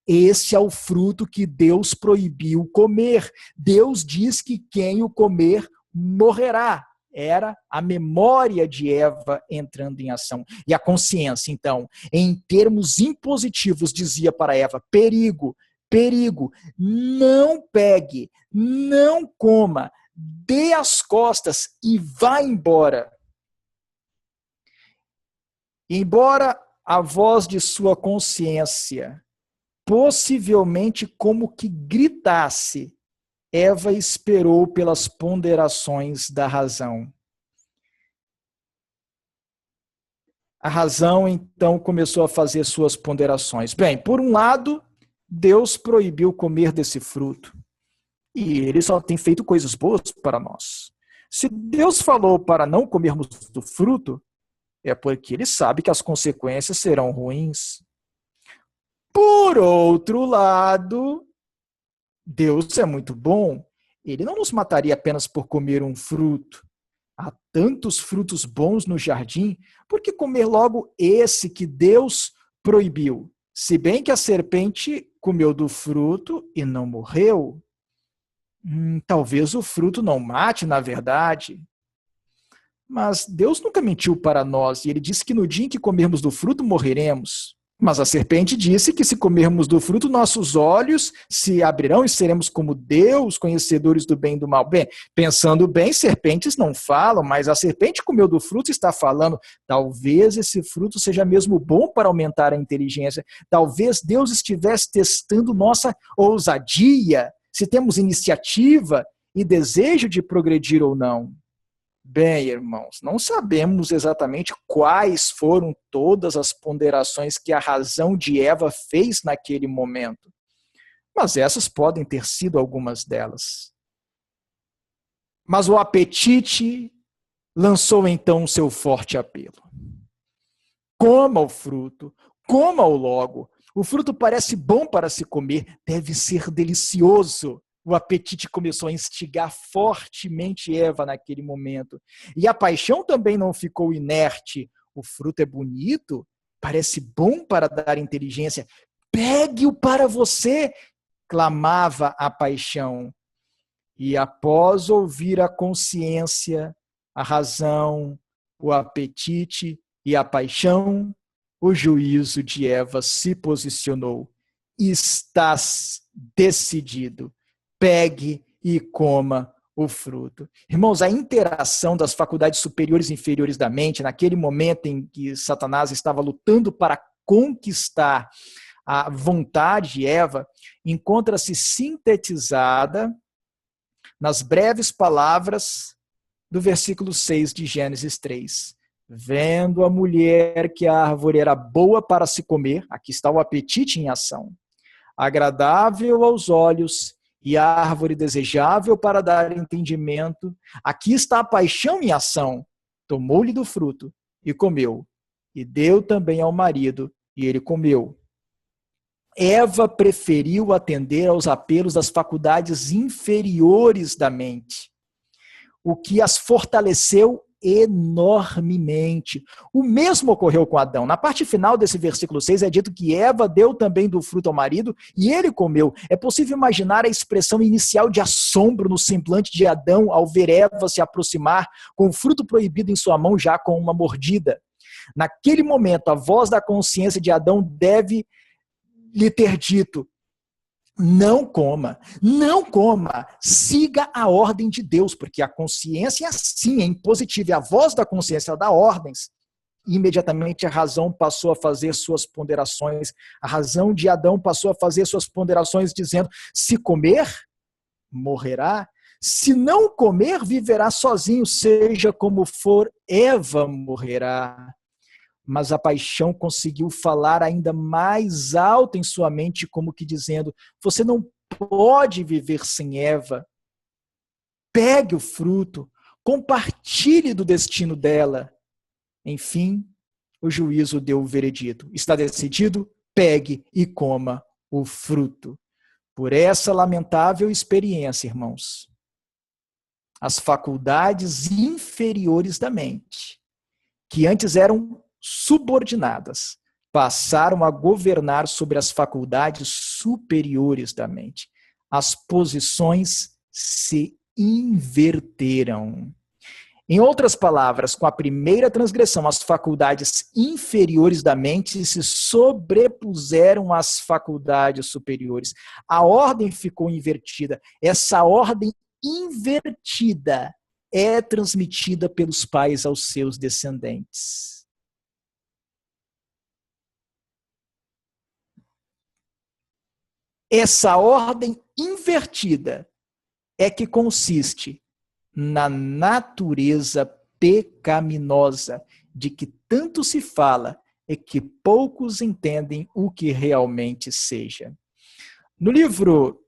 Esse é o fruto que Deus proibiu comer. Deus diz que quem o comer morrerá. Era a memória de Eva entrando em ação. E a consciência, então, em termos impositivos, dizia para Eva: perigo, perigo, não pegue, não coma, dê as costas e vá embora. Embora a voz de sua consciência possivelmente como que gritasse, Eva esperou pelas ponderações da razão. A razão, então, começou a fazer suas ponderações. Bem, por um lado, Deus proibiu comer desse fruto. E ele só tem feito coisas boas para nós. Se Deus falou para não comermos do fruto, é porque ele sabe que as consequências serão ruins. Por outro lado, Deus é muito bom. Ele não nos mataria apenas por comer um fruto. Há tantos frutos bons no jardim, por que comer logo esse que Deus proibiu? Se bem que a serpente comeu do fruto e não morreu, talvez o fruto não mate, na verdade. Mas Deus nunca mentiu para nós, e ele disse que no dia em que comermos do fruto, morreremos. Mas a serpente disse que se comermos do fruto, nossos olhos se abrirão e seremos como Deus, conhecedores do bem e do mal. Bem, pensando bem, serpentes não falam, mas a serpente comeu do fruto e está falando. Talvez esse fruto seja mesmo bom para aumentar a inteligência. Talvez Deus estivesse testando nossa ousadia, se temos iniciativa e desejo de progredir ou não. Bem, irmãos, não sabemos exatamente quais foram todas as ponderações que a razão de Eva fez naquele momento. Mas essas podem ter sido algumas delas. Mas o apetite lançou então seu forte apelo. Coma o fruto, coma-o logo. O fruto parece bom para se comer, deve ser delicioso. O apetite começou a instigar fortemente Eva naquele momento. E a paixão também não ficou inerte. O fruto é bonito, parece bom para dar inteligência. Pegue-o para você, clamava a paixão. E após ouvir a consciência, a razão, o apetite e a paixão, o juízo de Eva se posicionou. Estás decidido. Pegue e coma o fruto. Irmãos, a interação das faculdades superiores e inferiores da mente, naquele momento em que Satanás estava lutando para conquistar a vontade de Eva, encontra-se sintetizada nas breves palavras do versículo 6 de Gênesis 3. Vendo a mulher que a árvore era boa para se comer, aqui está o apetite em ação, agradável aos olhos e a árvore desejável para dar entendimento, aqui está a paixão em ação, tomou-lhe do fruto e comeu, e deu também ao marido, e ele comeu. Eva preferiu atender aos apelos das faculdades inferiores da mente, o que as fortaleceu enormemente. O mesmo ocorreu com Adão. Na parte final desse versículo 6 é dito que Eva deu também do fruto ao marido e ele comeu. É possível imaginar a expressão inicial de assombro no semblante de Adão ao ver Eva se aproximar com o fruto proibido em sua mão já com uma mordida. Naquele momento, a voz da consciência de Adão deve lhe ter dito: não coma, não coma, siga a ordem de Deus, porque a consciência sim é impositiva, e a voz da consciência dá ordens. Imediatamente a razão passou a fazer suas ponderações, a razão de Adão passou a fazer suas ponderações dizendo: se comer, morrerá, se não comer, viverá sozinho, seja como for, Eva morrerá. Mas a paixão conseguiu falar ainda mais alto em sua mente, como que dizendo: você não pode viver sem Eva. Pegue o fruto, compartilhe do destino dela. Enfim, o juízo deu o veredito. Está decidido? Pegue e coma o fruto. Por essa lamentável experiência, irmãos, as faculdades inferiores da mente, que antes eram subordinadas, passaram a governar sobre as faculdades superiores da mente. As posições se inverteram. Em outras palavras, com a primeira transgressão, as faculdades inferiores da mente se sobrepuseram às faculdades superiores. A ordem ficou invertida. Essa ordem invertida é transmitida pelos pais aos seus descendentes. Essa ordem invertida é que consiste na natureza pecaminosa de que tanto se fala e que poucos entendem o que realmente seja. No livro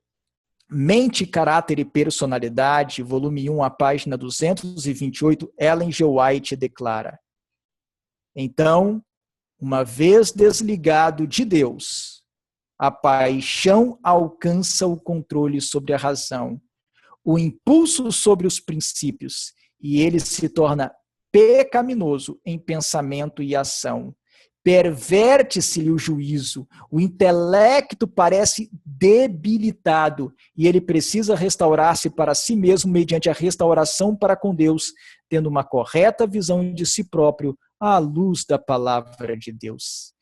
Mente, Caráter e Personalidade, volume 1, a página 228, Ellen G. White declara: então, uma vez desligado de Deus, a paixão alcança o controle sobre a razão, o impulso sobre os princípios, e ele se torna pecaminoso em pensamento e ação. Perverte-se-lhe o juízo, o intelecto parece debilitado e ele precisa restaurar-se para si mesmo mediante a restauração para com Deus, tendo uma correta visão de si próprio à luz da palavra de Deus.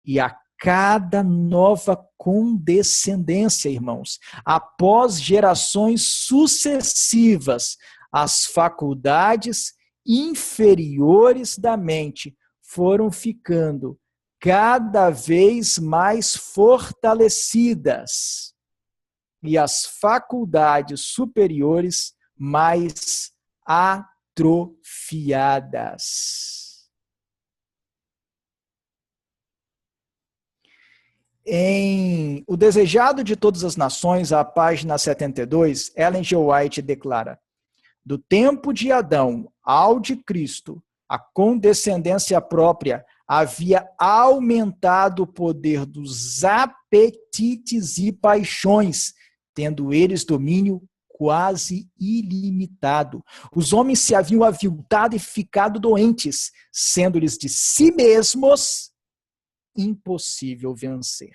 E a cada nova condescendência, irmãos, após gerações sucessivas, as faculdades inferiores da mente foram ficando cada vez mais fortalecidas e as faculdades superiores mais atrofiadas. Em O Desejado de Todas as Nações, a página 72, Ellen G. White declara: do tempo de Adão ao de Cristo, a condescendência própria havia aumentado o poder dos apetites e paixões, tendo eles domínio quase ilimitado. Os homens se haviam aviltado e ficado doentes, sendo-lhes de si mesmos impossível vencer.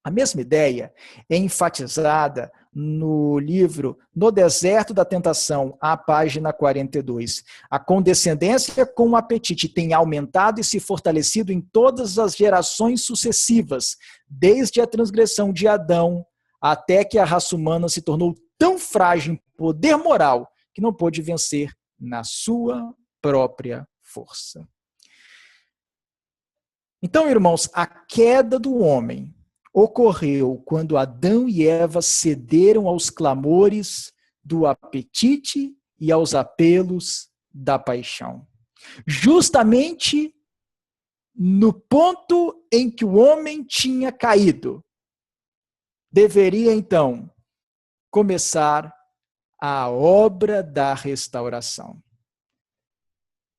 A mesma ideia é enfatizada no livro No Deserto da Tentação, a página 42. A condescendência com o apetite tem aumentado e se fortalecido em todas as gerações sucessivas, desde a transgressão de Adão até que a raça humana se tornou tão frágil em poder moral que não pôde vencer na sua própria força. Então, irmãos, a queda do homem ocorreu quando Adão e Eva cederam aos clamores do apetite e aos apelos da paixão. Justamente no ponto em que o homem tinha caído, deveria então começar a obra da restauração.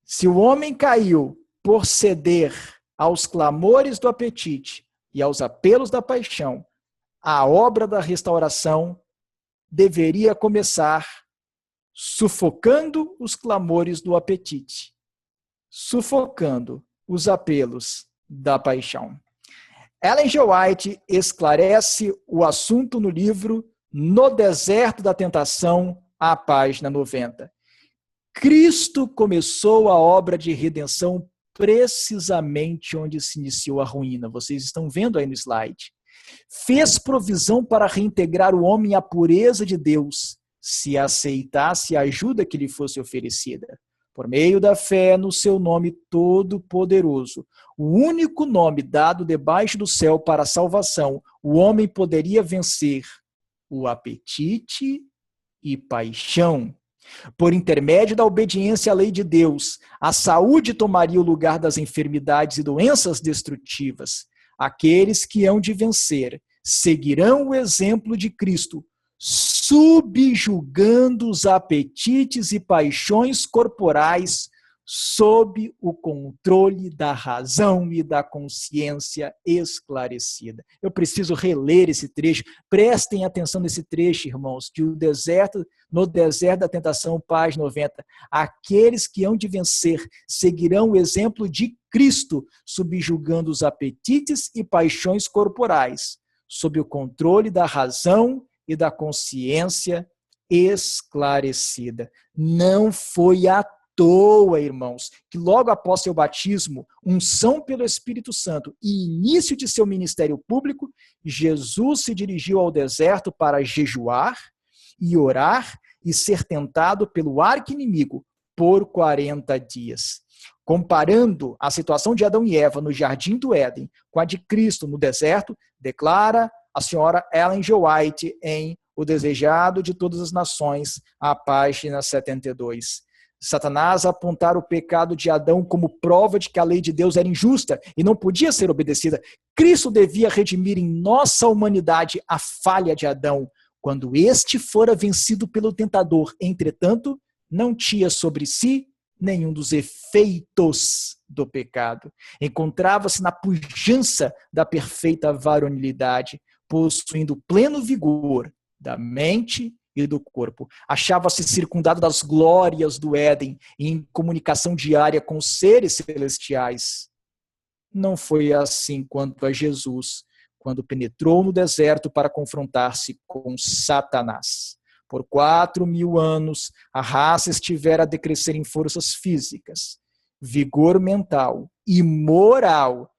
Se o homem caiu por ceder aos clamores do apetite e aos apelos da paixão, a obra da restauração deveria começar sufocando os clamores do apetite, sufocando os apelos da paixão. Ellen G. White esclarece o assunto no livro No Deserto da Tentação, a página 90. Cristo começou a obra de redenção precisamente onde se iniciou a ruína. Vocês estão vendo aí no slide. Fez provisão para reintegrar o homem à pureza de Deus, se aceitasse a ajuda que lhe fosse oferecida. Por meio da fé no seu nome todo-poderoso, o único nome dado debaixo do céu para a salvação, o homem poderia vencer o apetite e paixão. Por intermédio da obediência à lei de Deus, a saúde tomaria o lugar das enfermidades e doenças destrutivas. Aqueles que hão de vencer seguirão o exemplo de Cristo, subjugando os apetites e paixões corporais sob o controle da razão e da consciência esclarecida. Eu preciso reler esse trecho. Prestem atenção nesse trecho, irmãos, de No Deserto da Tentação, página 90. Aqueles que hão de vencer seguirão o exemplo de Cristo, subjugando os apetites e paixões corporais sob o controle da razão e da consciência esclarecida. Não foi à toa, irmãos, que logo após seu batismo, unção pelo Espírito Santo e início de seu ministério público, Jesus se dirigiu ao deserto para jejuar e orar e ser tentado pelo arqui-inimigo por 40 dias. Comparando a situação de Adão e Eva no Jardim do Éden com a de Cristo no deserto, declara a senhora Ellen G. White em O Desejado de Todas as Nações, a página 72. Satanás apontara o pecado de Adão como prova de que a lei de Deus era injusta e não podia ser obedecida. Cristo devia redimir em nossa humanidade a falha de Adão, quando este fora vencido pelo tentador. Entretanto, não tinha sobre si nenhum dos efeitos do pecado. Encontrava-se na pujança da perfeita varonilidade, possuindo pleno vigor da mente e do corpo. Achava-se circundado das glórias do Éden e em comunicação diária com os seres celestiais. Não foi assim quanto a Jesus, quando penetrou no deserto para confrontar-se com Satanás. Por 4.000 anos, a raça estivera a decrescer em forças físicas, vigor mental e moral,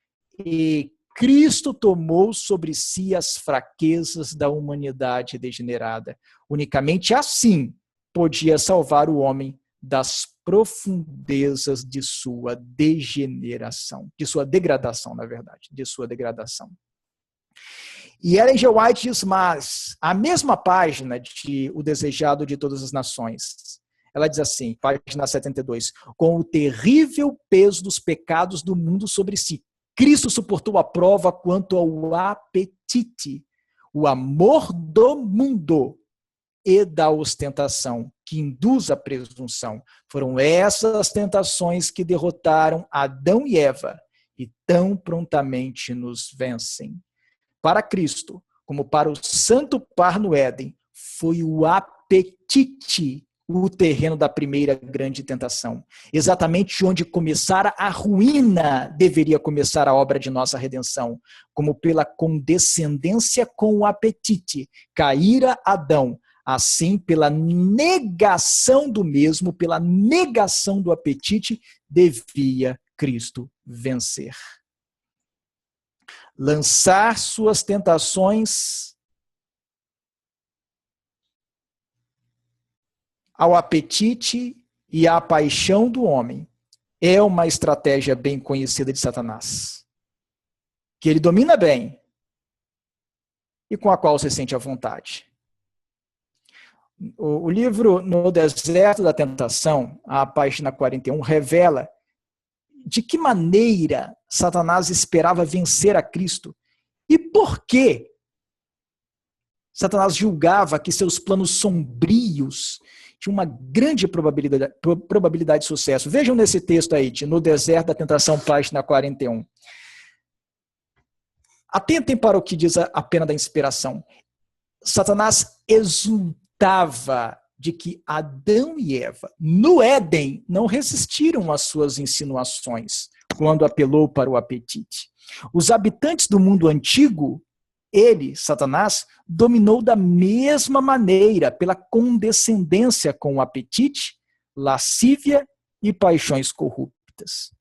e Cristo tomou sobre si as fraquezas da humanidade degenerada. Unicamente assim podia salvar o homem das profundezas de sua degeneração, de sua degradação, na verdade, de sua degradação. E Ellen G. White diz mais, a mesma página de O Desejado de Todas as Nações, ela diz assim, página 72, com o terrível peso dos pecados do mundo sobre si, Cristo suportou a prova quanto ao apetite, o amor do mundo e da ostentação, que induz a presunção. Foram essas tentações que derrotaram Adão e Eva e tão prontamente nos vencem. Para Cristo, como para o santo par no Éden, foi o apetite o terreno da primeira grande tentação. Exatamente onde começara a ruína, deveria começar a obra de nossa redenção. Como pela condescendência com o apetite, caíra Adão, assim pela negação do mesmo, pela negação do apetite, devia Cristo vencer. Lançar suas tentações ao apetite e à paixão do homem é uma estratégia bem conhecida de Satanás, que ele domina bem e com a qual se sente à vontade. O livro No Deserto da Tentação, a página 41, revela de que maneira Satanás esperava vencer a Cristo e por que Satanás julgava que seus planos sombrios tinham uma grande probabilidade de sucesso. Vejam nesse texto aí, No Deserto da Tentação, página 41. Atentem para o que diz a pena da inspiração. Satanás exultava de que Adão e Eva, no Éden, não resistiram às suas insinuações quando apelou para o apetite. Os habitantes do mundo antigo, ele, Satanás, dominou da mesma maneira, pela condescendência com o apetite, lascívia e paixões corruptas.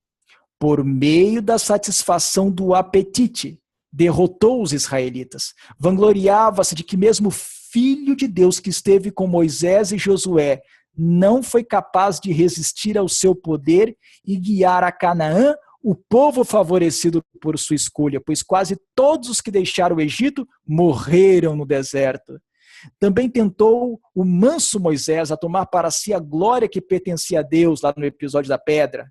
Por meio da satisfação do apetite, derrotou os israelitas. Vangloriava-se de que mesmo o Filho de Deus que esteve com Moisés e Josué não foi capaz de resistir ao seu poder e guiar a Canaã, o povo favorecido por sua escolha, pois quase todos os que deixaram o Egito morreram no deserto. Também tentou o manso Moisés a tomar para si a glória que pertencia a Deus, lá no episódio da pedra,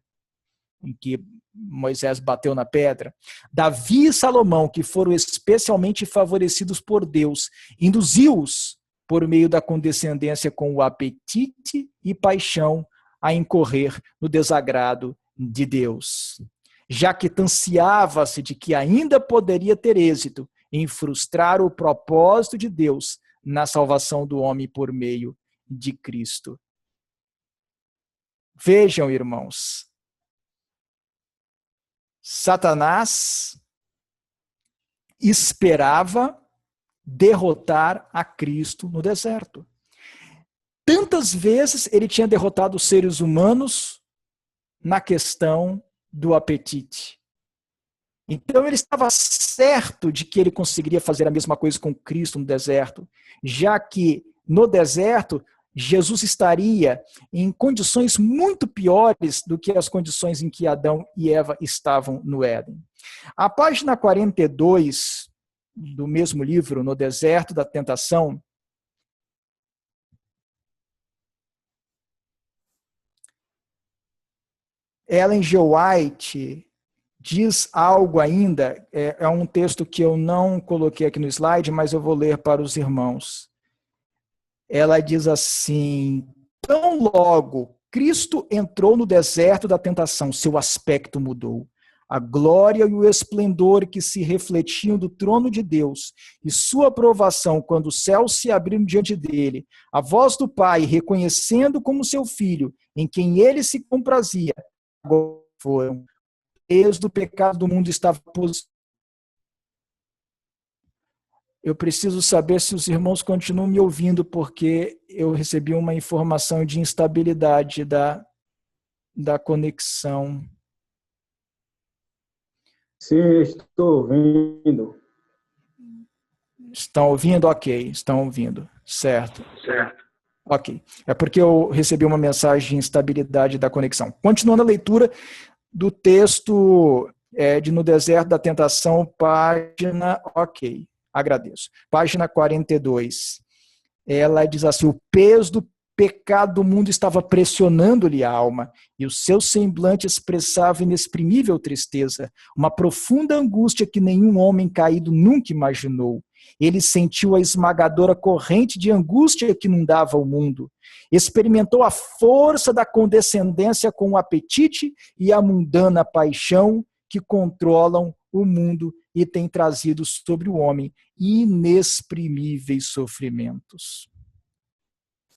em que Moisés bateu na pedra. Davi e Salomão, que foram especialmente favorecidos por Deus, induziu-os, por meio da condescendência com o apetite e paixão, a incorrer no desagrado de Deus. Jactanciava-se de que ainda poderia ter êxito em frustrar o propósito de Deus na salvação do homem por meio de Cristo. Vejam, irmãos, Satanás esperava derrotar a Cristo no deserto. Tantas vezes ele tinha derrotado os seres humanos na questão do apetite. Então ele estava certo de que ele conseguiria fazer a mesma coisa com Cristo no deserto, já que no deserto Jesus estaria em condições muito piores do que as condições em que Adão e Eva estavam no Éden. A página 42 do mesmo livro, No Deserto da Tentação, Ellen G. White diz algo ainda, é um texto que eu não coloquei aqui no slide, mas eu vou ler para os irmãos. Ela diz assim: tão logo Cristo entrou no deserto da tentação, seu aspecto mudou. A glória e o esplendor que se refletiam do trono de Deus e sua aprovação quando os céus se abriram diante dele, a voz do Pai reconhecendo como seu filho, em quem ele se comprazia, agora foram. O peso do pecado do mundo estava positivo. Eu preciso saber se os irmãos continuam me ouvindo, porque eu recebi uma informação de instabilidade da conexão. Sim, estou ouvindo. Estão ouvindo? Ok, estão ouvindo. Certo. Ok. É porque eu recebi uma mensagem de instabilidade da conexão. Continuando a leitura do texto de No Deserto da Tentação, página... Ok. Agradeço. Página 42. Ela diz assim: o peso pecado do mundo estava pressionando-lhe a alma, e o seu semblante expressava inexprimível tristeza, uma profunda angústia que nenhum homem caído nunca imaginou. Ele sentiu a esmagadora corrente de angústia que inundava o mundo. Experimentou a força da condescendência com o apetite e a mundana paixão que controlam o mundo e têm trazido sobre o homem inexprimíveis sofrimentos.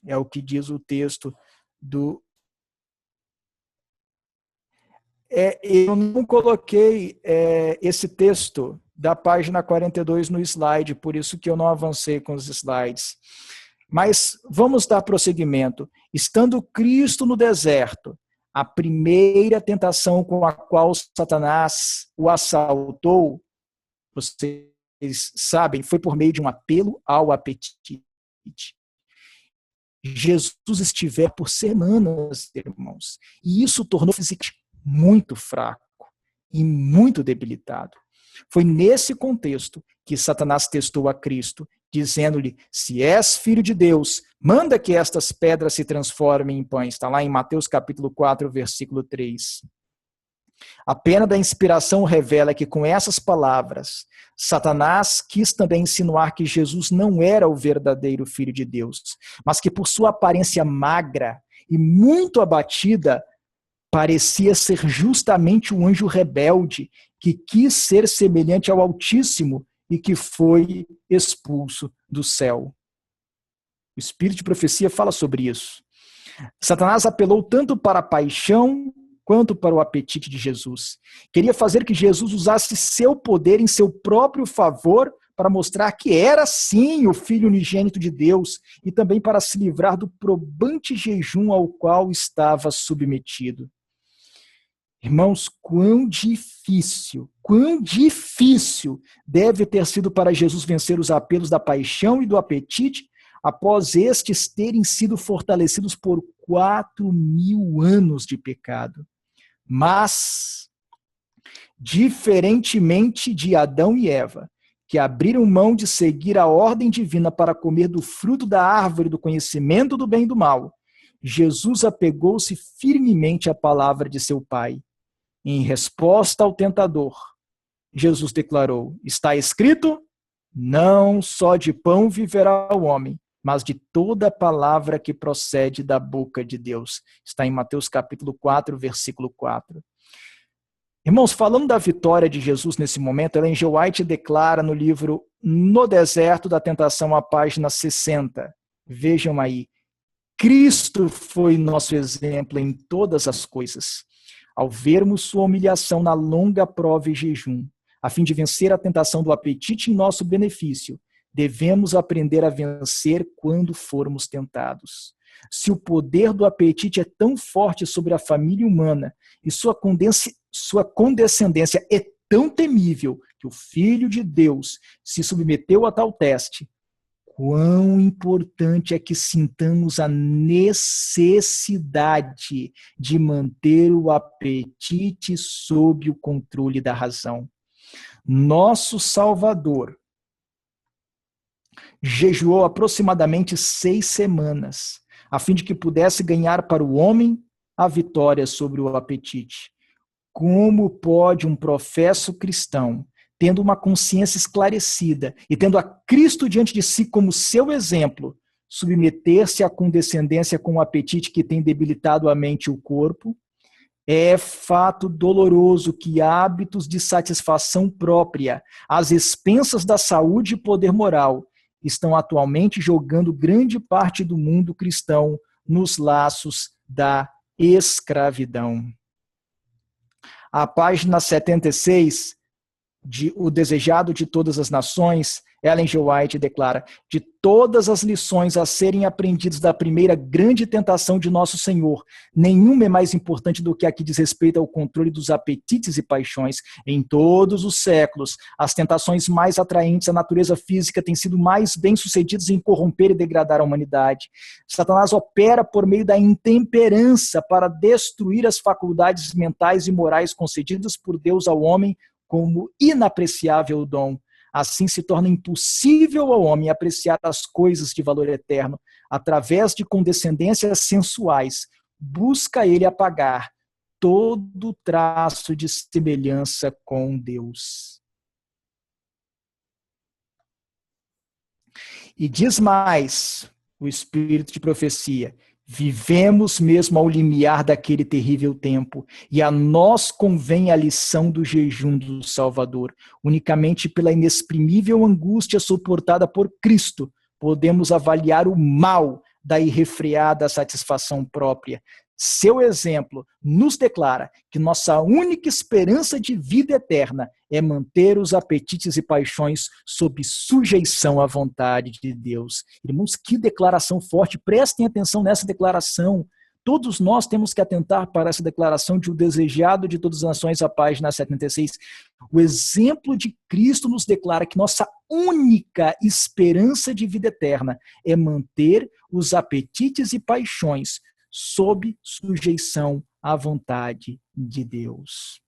É o que diz o texto do... Eu não coloquei esse texto da página 42 no slide, por isso que eu não avancei com os slides. Mas vamos dar prosseguimento. Estando Cristo no deserto, a primeira tentação com a qual Satanás o assaltou, vocês sabem, foi por meio de um apelo ao apetite. Jesus estiver por semanas, irmãos, e isso tornou fisicamente muito fraco e muito debilitado. Foi nesse contexto que Satanás testou a Cristo, dizendo-lhe: se és filho de Deus, manda que estas pedras se transformem em pães. Está lá em Mateus capítulo 4, versículo 3. A pena da inspiração revela que com essas palavras, Satanás quis também insinuar que Jesus não era o verdadeiro Filho de Deus, mas que por sua aparência magra e muito abatida, parecia ser justamente um anjo rebelde que quis ser semelhante ao Altíssimo e que foi expulso do céu. O Espírito de Profecia fala sobre isso. Satanás apelou tanto para a paixão quanto para o apetite de Jesus. Queria fazer que Jesus usasse seu poder em seu próprio favor para mostrar que era sim o Filho unigênito de Deus e também para se livrar do probante jejum ao qual estava submetido. Irmãos, quão difícil deve ter sido para Jesus vencer os apelos da paixão e do apetite após estes terem sido fortalecidos por 4.000 anos de pecado. Mas, diferentemente de Adão e Eva, que abriram mão de seguir a ordem divina para comer do fruto da árvore do conhecimento do bem e do mal, Jesus apegou-se firmemente à palavra de seu Pai. Em resposta ao tentador, Jesus declarou: está escrito, não só de pão viverá o homem, mas de toda palavra que procede da boca de Deus. Está em Mateus capítulo 4, versículo 4. Irmãos, falando da vitória de Jesus nesse momento, Ellen G. White declara no livro No Deserto da Tentação, a página 60. Vejam aí, Cristo foi nosso exemplo em todas as coisas. Ao vermos sua humilhação na longa prova e jejum, a fim de vencer a tentação do apetite em nosso benefício, devemos aprender a vencer quando formos tentados. Se o poder do apetite é tão forte sobre a família humana e sua condescendência é tão temível que o Filho de Deus se submeteu a tal teste, quão importante é que sintamos a necessidade de manter o apetite sob o controle da razão. Nosso Salvador jejuou aproximadamente 6 semanas, a fim de que pudesse ganhar para o homem a vitória sobre o apetite. Como pode um professo cristão, tendo uma consciência esclarecida e tendo a Cristo diante de si como seu exemplo, submeter-se à condescendência com o apetite que tem debilitado a mente e o corpo? É fato doloroso que hábitos de satisfação própria, às expensas da saúde e poder moral, estão atualmente jogando grande parte do mundo cristão nos laços da escravidão. A página 76 de O Desejado de Todas as Nações, Ellen G. White declara: de todas as lições a serem aprendidas da primeira grande tentação de nosso Senhor, nenhuma é mais importante do que a que diz respeito ao controle dos apetites e paixões. Em todos os séculos, as tentações mais atraentes à natureza física têm sido mais bem-sucedidas em corromper e degradar a humanidade. Satanás opera por meio da intemperança para destruir as faculdades mentais e morais concedidas por Deus ao homem como inapreciável dom. Assim se torna impossível ao homem apreciar as coisas de valor eterno. Através de condescendências sensuais, busca ele apagar todo traço de semelhança com Deus. E diz mais o Espírito de profecia: vivemos mesmo ao limiar daquele terrível tempo, e a nós convém a lição do jejum do Salvador. Unicamente pela inexprimível angústia suportada por Cristo, podemos avaliar o mal da irrefreada satisfação própria. Seu exemplo nos declara que nossa única esperança de vida eterna é manter os apetites e paixões sob sujeição à vontade de Deus. Irmãos, que declaração forte! Prestem atenção nessa declaração. Todos nós temos que atentar para essa declaração de o desejado de todas as nações, a página 76. O exemplo de Cristo nos declara que nossa única esperança de vida eterna é manter os apetites e paixões sob sujeição à vontade de Deus.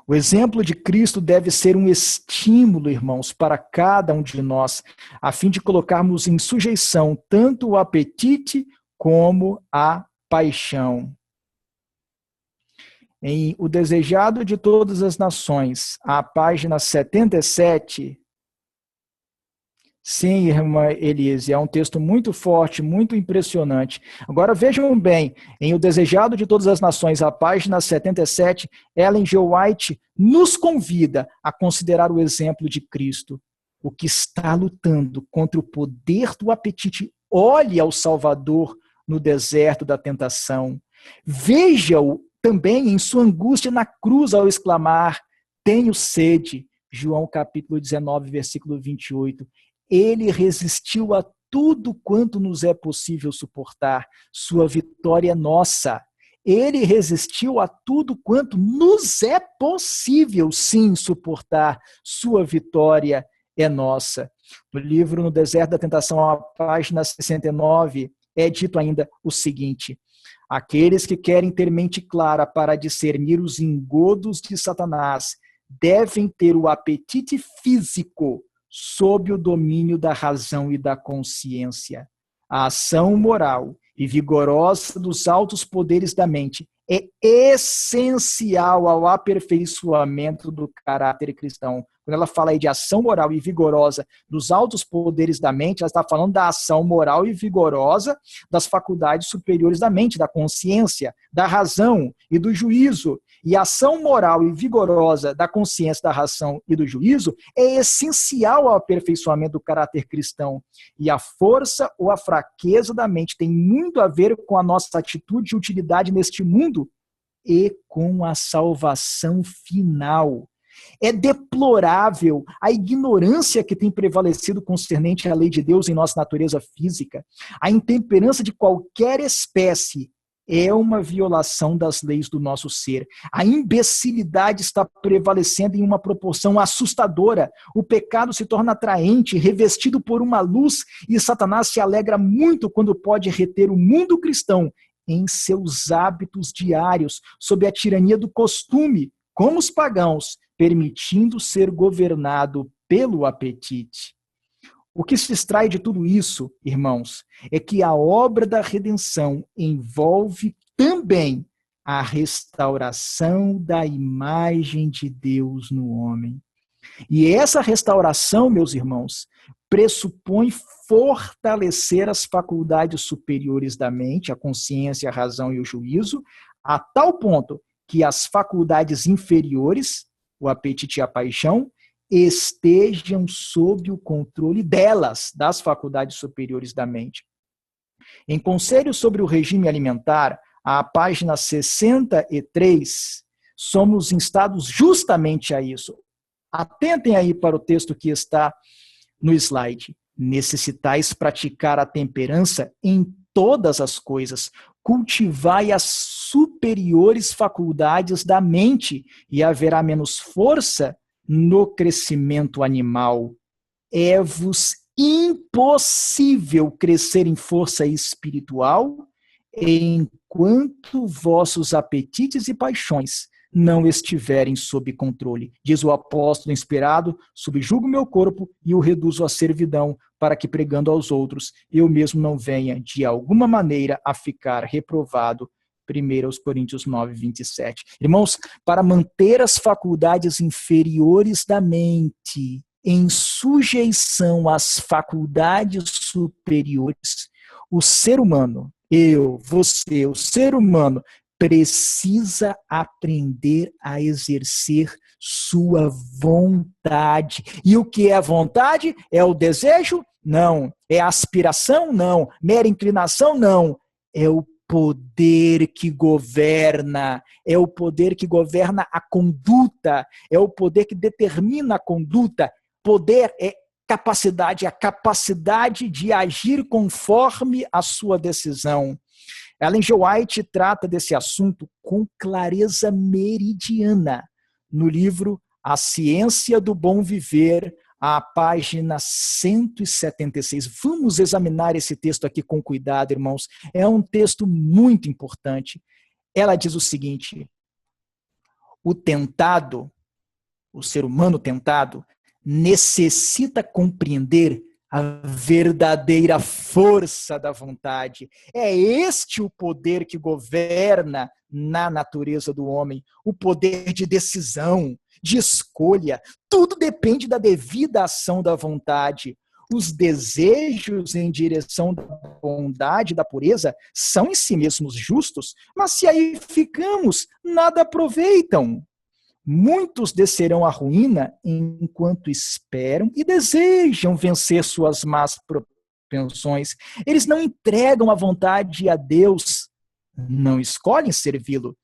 O exemplo de Cristo deve ser um estímulo, irmãos, para cada um de nós, a fim de colocarmos em sujeição tanto o apetite como a paixão. Em O Desejado de Todas as Nações, a página 77, sim, irmã Elise, é um texto muito forte, muito impressionante. Agora vejam bem, em O Desejado de Todas as Nações, a página 77, Ellen G. White nos convida a considerar o exemplo de Cristo, o que está lutando contra o poder do apetite. Olhe ao Salvador no deserto da tentação. Veja-o também em sua angústia na cruz ao exclamar: tenho sede. João capítulo 19, versículo 28. Ele resistiu a tudo quanto nos é possível suportar. Sua vitória é nossa. Ele resistiu a tudo quanto nos é possível, sim, suportar. Sua vitória é nossa. No livro No Deserto da Tentação, a página 69, é dito ainda o seguinte: aqueles que querem ter mente clara para discernir os engodos de Satanás devem ter o apetite físico sob o domínio da razão e da consciência. A ação moral e vigorosa dos altos poderes da mente é essencial ao aperfeiçoamento do caráter cristão. Quando ela fala aí de ação moral e vigorosa dos altos poderes da mente, ela está falando da ação moral e vigorosa das faculdades superiores da mente, da consciência, da razão e do juízo. E a ação moral e vigorosa da consciência, da razão e do juízo é essencial ao aperfeiçoamento do caráter cristão. E a força ou a fraqueza da mente tem muito a ver com a nossa atitude e utilidade neste mundo e com a salvação final. É deplorável a ignorância que tem prevalecido concernente à lei de Deus em nossa natureza física. A intemperança de qualquer espécie é uma violação das leis do nosso ser. A imbecilidade está prevalecendo em uma proporção assustadora. O pecado se torna atraente, revestido por uma luz, e Satanás se alegra muito quando pode reter o mundo cristão em seus hábitos diários, sob a tirania do costume, como os pagãos, permitindo ser governado pelo apetite. O que se extrai de tudo isso, irmãos, é que a obra da redenção envolve também a restauração da imagem de Deus no homem. E essa restauração, meus irmãos, pressupõe fortalecer as faculdades superiores da mente, a consciência, a razão e o juízo, a tal ponto que as faculdades inferiores, o apetite e a paixão, estejam sob o controle delas, das faculdades superiores da mente. Em Conselho sobre o Regime Alimentar, a página 63, somos instados justamente a isso. Atentem aí para o texto que está no slide. Necessitais praticar a temperança em todas as coisas. Cultivai as superiores faculdades da mente e haverá menos força no crescimento animal. É-vos impossível crescer em força espiritual enquanto vossos apetites e paixões não estiverem sob controle. Diz o apóstolo inspirado, subjugo meu corpo e o reduzo à servidão, para que pregando aos outros, eu mesmo não venha, de alguma maneira, a ficar reprovado. 1 Coríntios 9, 27. Irmãos, para manter as faculdades inferiores da mente em sujeição às faculdades superiores, o ser humano, eu, você, o ser humano, precisa aprender a exercer sua vontade. E o que é a vontade? É o desejo? Não. É a aspiração? Não. Mera inclinação? Não. É o poder que governa, é o poder que governa a conduta, é o poder que determina a conduta. Poder é capacidade, a capacidade de agir conforme a sua decisão. Ellen G. White trata desse assunto com clareza meridiana no livro A Ciência do Bom Viver, a página 176. Vamos examinar esse texto aqui com cuidado, irmãos. É um texto muito importante. Ela diz o seguinte: o tentado, o ser humano tentado, necessita compreender a verdadeira força da vontade. É este o poder que governa na natureza do homem, o poder de decisão, de escolha. Tudo depende da devida ação da vontade. Os desejos em direção da bondade, da pureza, são em si mesmos justos, mas se aí ficamos, nada aproveitam. Muitos descerão à ruína enquanto esperam e desejam vencer suas más propensões. Eles não entregam a vontade a Deus, não escolhem servi-lo.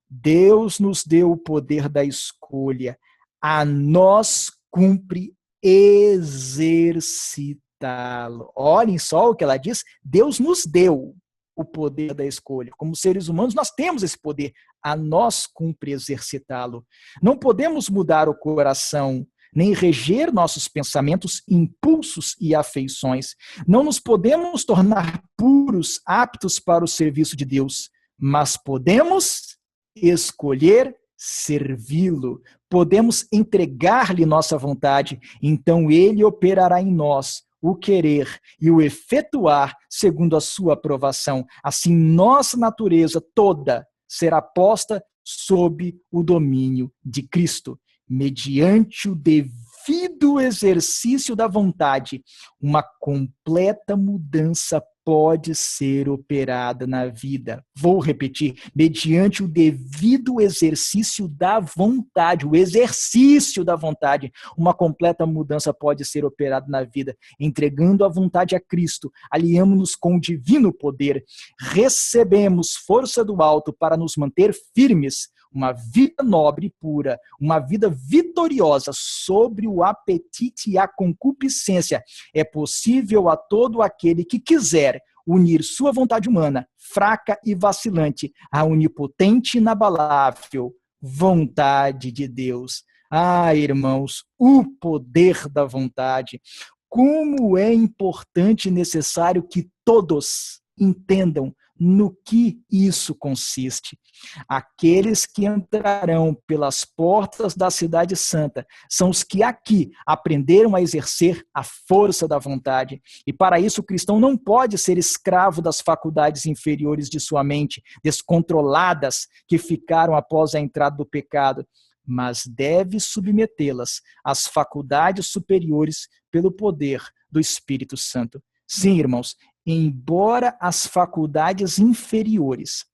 Deus nos deu o poder da escolha. A nós cumpre exercitá-lo. Olhem só o que ela diz. Deus nos deu o poder da escolha. Como seres humanos, nós temos esse poder. A nós cumpre exercitá-lo. Não podemos mudar o coração, nem reger nossos pensamentos, impulsos e afeições. Não nos podemos tornar puros, aptos para o serviço de Deus, mas podemos escolher servi-lo. Podemos entregar-lhe nossa vontade, então ele operará em nós o querer e o efetuar segundo a sua aprovação. Assim, nossa natureza toda será posta sob o domínio de Cristo, mediante o devido exercício da vontade. Uma completa mudança pode ser operada na vida. Vou repetir, mediante o devido exercício da vontade, o exercício da vontade, uma completa mudança pode ser operada na vida. Entregando a vontade a Cristo, aliamos-nos com o divino poder, recebemos força do alto para nos manter firmes, uma vida nobre e pura, uma vida vitoriosa sobre o apetite e a concupiscência. É possível a todo aquele que quiser unir sua vontade humana, fraca e vacilante, à onipotente e inabalável vontade de Deus. Ah, irmãos, o poder da vontade. Como é importante e necessário que todos entendam no que isso consiste. Aqueles que entrarão pelas portas da cidade santa são os que aqui aprenderam a exercer a força da vontade. E para isso o cristão não pode ser escravo das faculdades inferiores de sua mente, descontroladas, que ficaram após a entrada do pecado, mas deve submetê-las às faculdades superiores pelo poder do Espírito Santo. Sim, irmãos, embora as faculdades inferiores,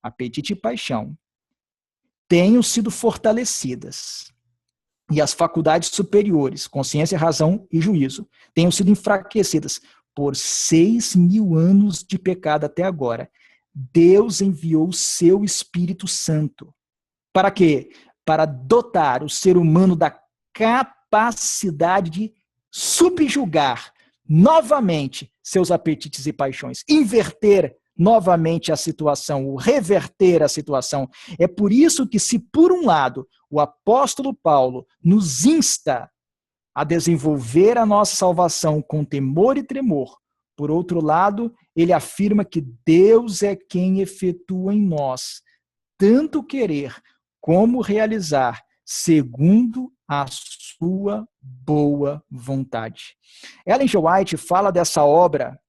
apetite e paixão, tenham sido fortalecidas, e as faculdades superiores, consciência, razão e juízo, tenham sido enfraquecidas por 6.000 anos de pecado até agora, Deus enviou o seu Espírito Santo. Para quê? Para dotar o ser humano da capacidade de subjugar novamente seus apetites e paixões, inverter novamente a situação, reverter a situação. É por isso que, se por um lado o apóstolo Paulo nos insta a desenvolver a nossa salvação com temor e tremor, por outro lado, ele afirma que Deus é quem efetua em nós tanto querer como realizar segundo a sua boa vontade. Ellen G. White fala dessa obra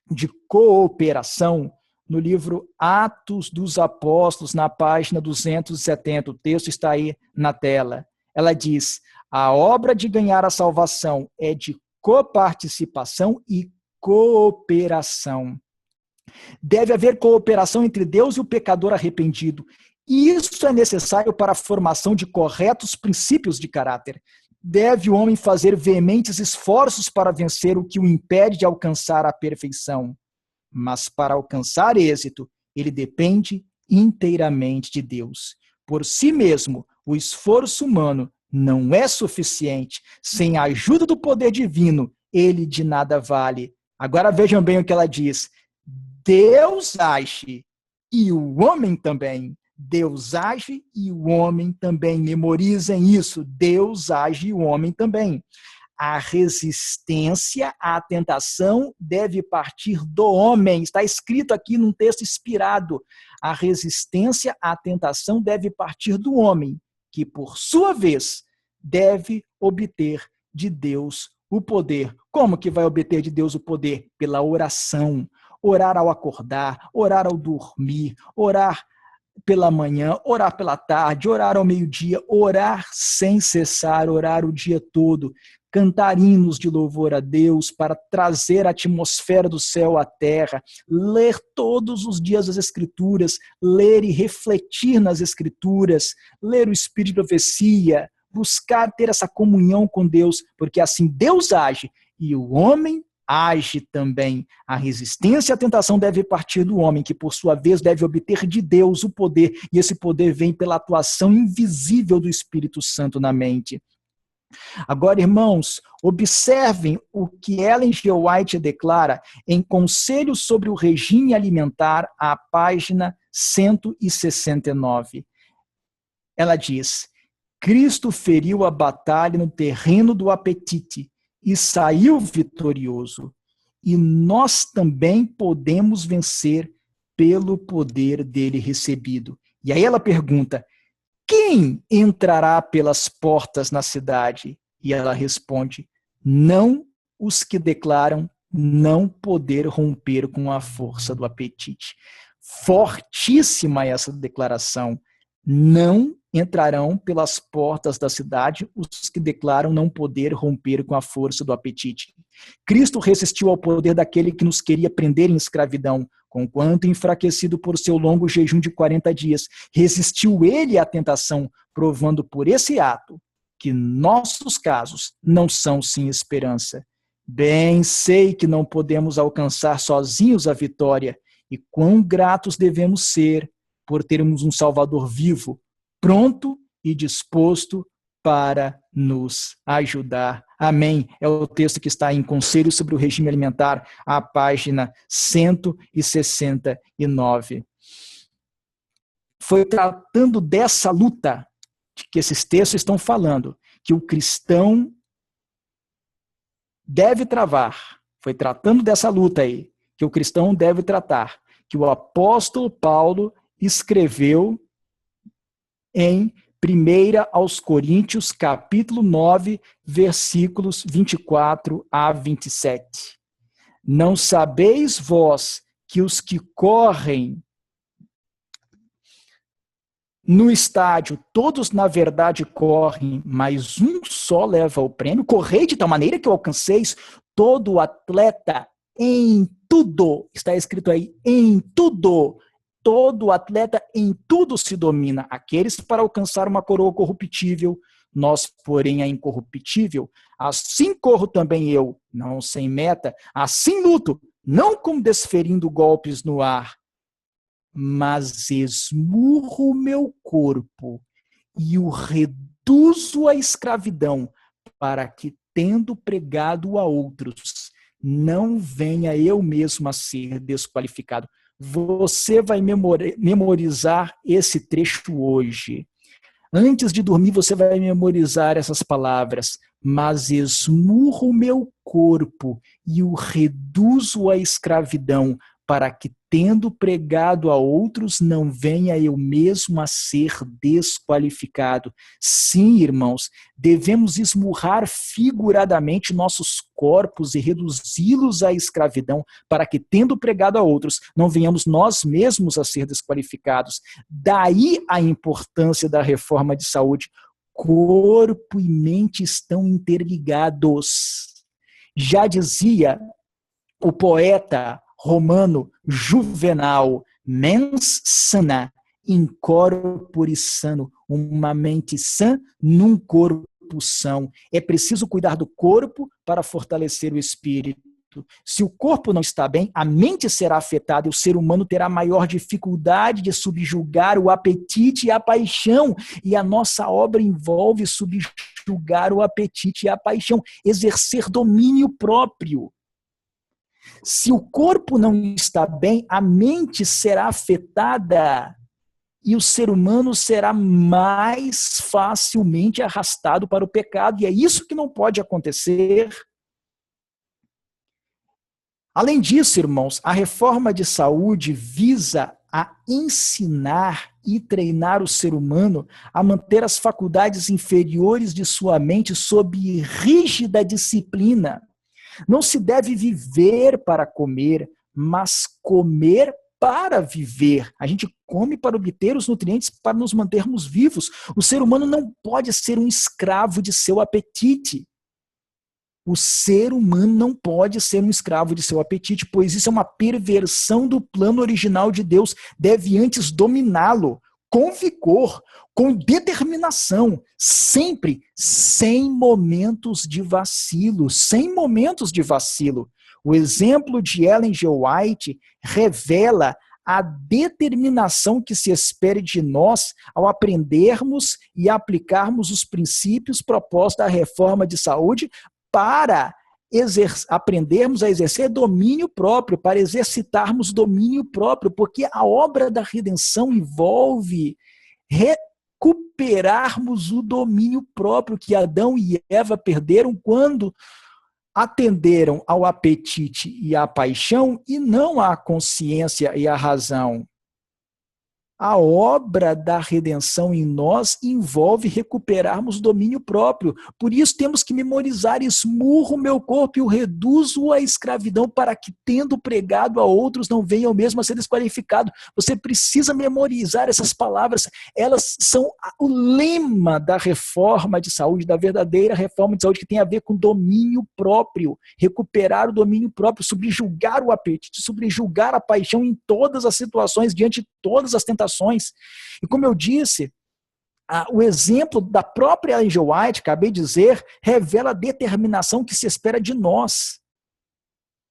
de cooperação no livro Atos dos Apóstolos, na página 270. O texto está aí na tela. Ela diz: a obra de ganhar a salvação é de coparticipação e cooperação. Deve haver cooperação entre Deus e o pecador arrependido. E isso é necessário para a formação de corretos princípios de caráter. Deve o homem fazer veementes esforços para vencer o que o impede de alcançar a perfeição. Mas para alcançar êxito, ele depende inteiramente de Deus. Por si mesmo, o esforço humano não é suficiente. Sem a ajuda do poder divino, ele de nada vale. Agora vejam bem o que ela diz. Deus age e o homem também. Deus age e o homem também. Memorizem isso. Deus age e o homem também. A resistência à tentação deve partir do homem. Está escrito aqui num texto inspirado. A resistência à tentação deve partir do homem, que, por sua vez, deve obter de Deus o poder. Como que vai obter de Deus o poder? Pela oração. Orar ao acordar, orar ao dormir, orar pela manhã, orar pela tarde, orar ao meio-dia, orar sem cessar, orar o dia todo, cantar hinos de louvor a Deus para trazer a atmosfera do céu à terra, ler todos os dias as Escrituras, ler e refletir nas Escrituras, ler o Espírito de profecia, buscar ter essa comunhão com Deus, porque assim Deus age e o homem age também. A resistência à tentação deve partir do homem, que por sua vez deve obter de Deus o poder, e esse poder vem pela atuação invisível do Espírito Santo na mente. Agora, irmãos, observem o que Ellen G. White declara em Conselhos sobre o Regime Alimentar, à página 169. Ela diz: Cristo feriu a batalha no terreno do apetite e saiu vitorioso, e nós também podemos vencer pelo poder dele recebido. E aí ela pergunta: quem entrará pelas portas na cidade? E ela responde: não os que declaram não poder romper com a força do apetite. Fortíssima essa declaração. Não entrarão pelas portas da cidade os que declaram não poder romper com a força do apetite. Cristo resistiu ao poder daquele que nos queria prender em escravidão, conquanto enfraquecido por seu longo jejum de 40 dias. Resistiu ele à tentação, provando por esse ato que nossos casos não são sem esperança. Bem sei que não podemos alcançar sozinhos a vitória, e quão gratos devemos ser por termos um Salvador vivo, pronto e disposto para nos ajudar. Amém. É o texto que está em Conselhos sobre o Regime Alimentar, a página 169. Foi tratando dessa luta que esses textos estão falando, que o cristão deve travar. Foi tratando dessa luta aí, que o cristão deve tratar, que o apóstolo Paulo escreveu em 1 aos Coríntios, capítulo 9, versículos 24 a 27. Não sabeis vós que os que correm no estádio, todos na verdade correm, mas um só leva o prêmio? Correi de tal maneira que alcanceis. Todo atleta em tudo, está escrito aí, em tudo. Todo atleta em tudo se domina, aqueles para alcançar uma coroa corruptível, nós, porém, a incorruptível. Assim corro também eu, não sem meta, assim luto, não como desferindo golpes no ar, mas esmurro o meu corpo e o reduzo à escravidão, para que, tendo pregado a outros, não venha eu mesmo a ser desqualificado. Você vai memorizar esse trecho hoje. Antes de dormir, você vai memorizar essas palavras. Mas esmurro o meu corpo e o reduzo à escravidão, para que, tendo pregado a outros, não venha eu mesmo a ser desqualificado. Sim, irmãos, devemos esmurrar figuradamente nossos corpos e reduzi-los à escravidão, para que, tendo pregado a outros, não venhamos nós mesmos a ser desqualificados. Daí a importância da reforma de saúde. Corpo e mente estão interligados. Já dizia o poeta romano Juvenal, mens sana in corpore sano, uma mente sã num corpo são. É preciso cuidar do corpo para fortalecer o espírito. Se o corpo não está bem, a mente será afetada e o ser humano terá maior dificuldade de subjugar o apetite e a paixão. E a nossa obra envolve subjugar o apetite e a paixão, exercer domínio próprio. Se o corpo não está bem, a mente será afetada e o ser humano será mais facilmente arrastado para o pecado. E é isso que não pode acontecer. Além disso, irmãos, a reforma de saúde visa a ensinar e treinar o ser humano a manter as faculdades inferiores de sua mente sob rígida disciplina. Não se deve viver para comer, mas comer para viver. A gente come para obter os nutrientes para nos mantermos vivos. O ser humano não pode ser um escravo de seu apetite. O ser humano não pode ser um escravo de seu apetite, pois isso é uma perversão do plano original de Deus. Deve antes dominá-lo com vigor, com determinação, sempre sem momentos de vacilo, sem momentos de vacilo. O exemplo de Ellen G. White revela a determinação que se espere de nós ao aprendermos e aplicarmos os princípios propostos da reforma de saúde para aprendermos a exercer domínio próprio, para exercitarmos domínio próprio, porque a obra da redenção envolve recuperarmos o domínio próprio que Adão e Eva perderam quando atenderam ao apetite e à paixão e não à consciência e à razão. A obra da redenção em nós envolve recuperarmos domínio próprio. Por isso temos que memorizar: esmurro o meu corpo e o reduzo à escravidão, para que, tendo pregado a outros, não venha eu mesmo a ser desqualificado. Você precisa memorizar essas palavras. Elas são o lema da reforma de saúde, da verdadeira reforma de saúde, que tem a ver com domínio próprio. Recuperar o domínio próprio, subjugar o apetite, subjugar a paixão em todas as situações, diante de todas as tentações. E como eu disse, o exemplo da própria Ellen G. White, acabei de dizer, revela a determinação que se espera de nós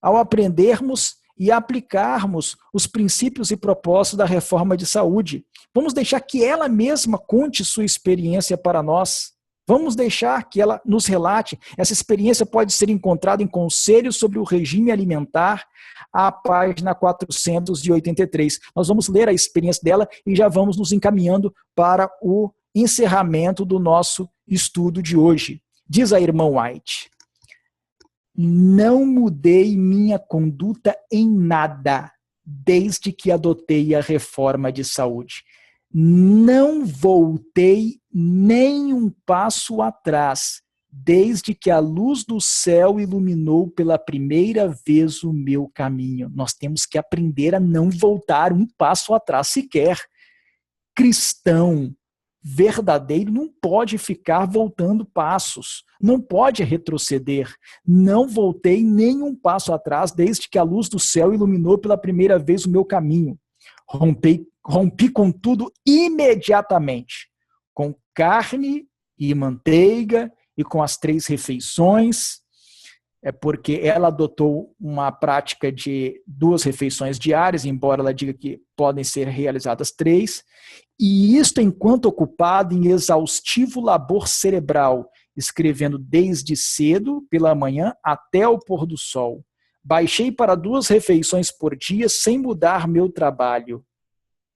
ao aprendermos e aplicarmos os princípios e propósitos da reforma de saúde. Vamos deixar que ela mesma conte sua experiência para nós. Vamos deixar que ela nos relate. Essa experiência pode ser encontrada em Conselhos sobre o Regime Alimentar, a página 483. Nós vamos ler a experiência dela e já vamos nos encaminhando para o encerramento do nosso estudo de hoje. Diz a irmã White: não mudei minha conduta em nada desde que adotei a reforma de saúde. Não voltei nem um passo atrás, desde que a luz do céu iluminou pela primeira vez o meu caminho. Nós temos que aprender a não voltar um passo atrás sequer. Cristão verdadeiro não pode ficar voltando passos, não pode retroceder. Não voltei nem um passo atrás, desde que a luz do céu iluminou pela primeira vez o meu caminho. Rompi com tudo imediatamente, com carne e manteiga e com as 3 refeições, porque ela adotou uma prática de 2 refeições diárias, embora ela diga que podem ser realizadas 3, e isto enquanto ocupada em exaustivo labor cerebral, escrevendo desde cedo, pela manhã, até o pôr do sol. Baixei para 2 refeições por dia sem mudar meu trabalho.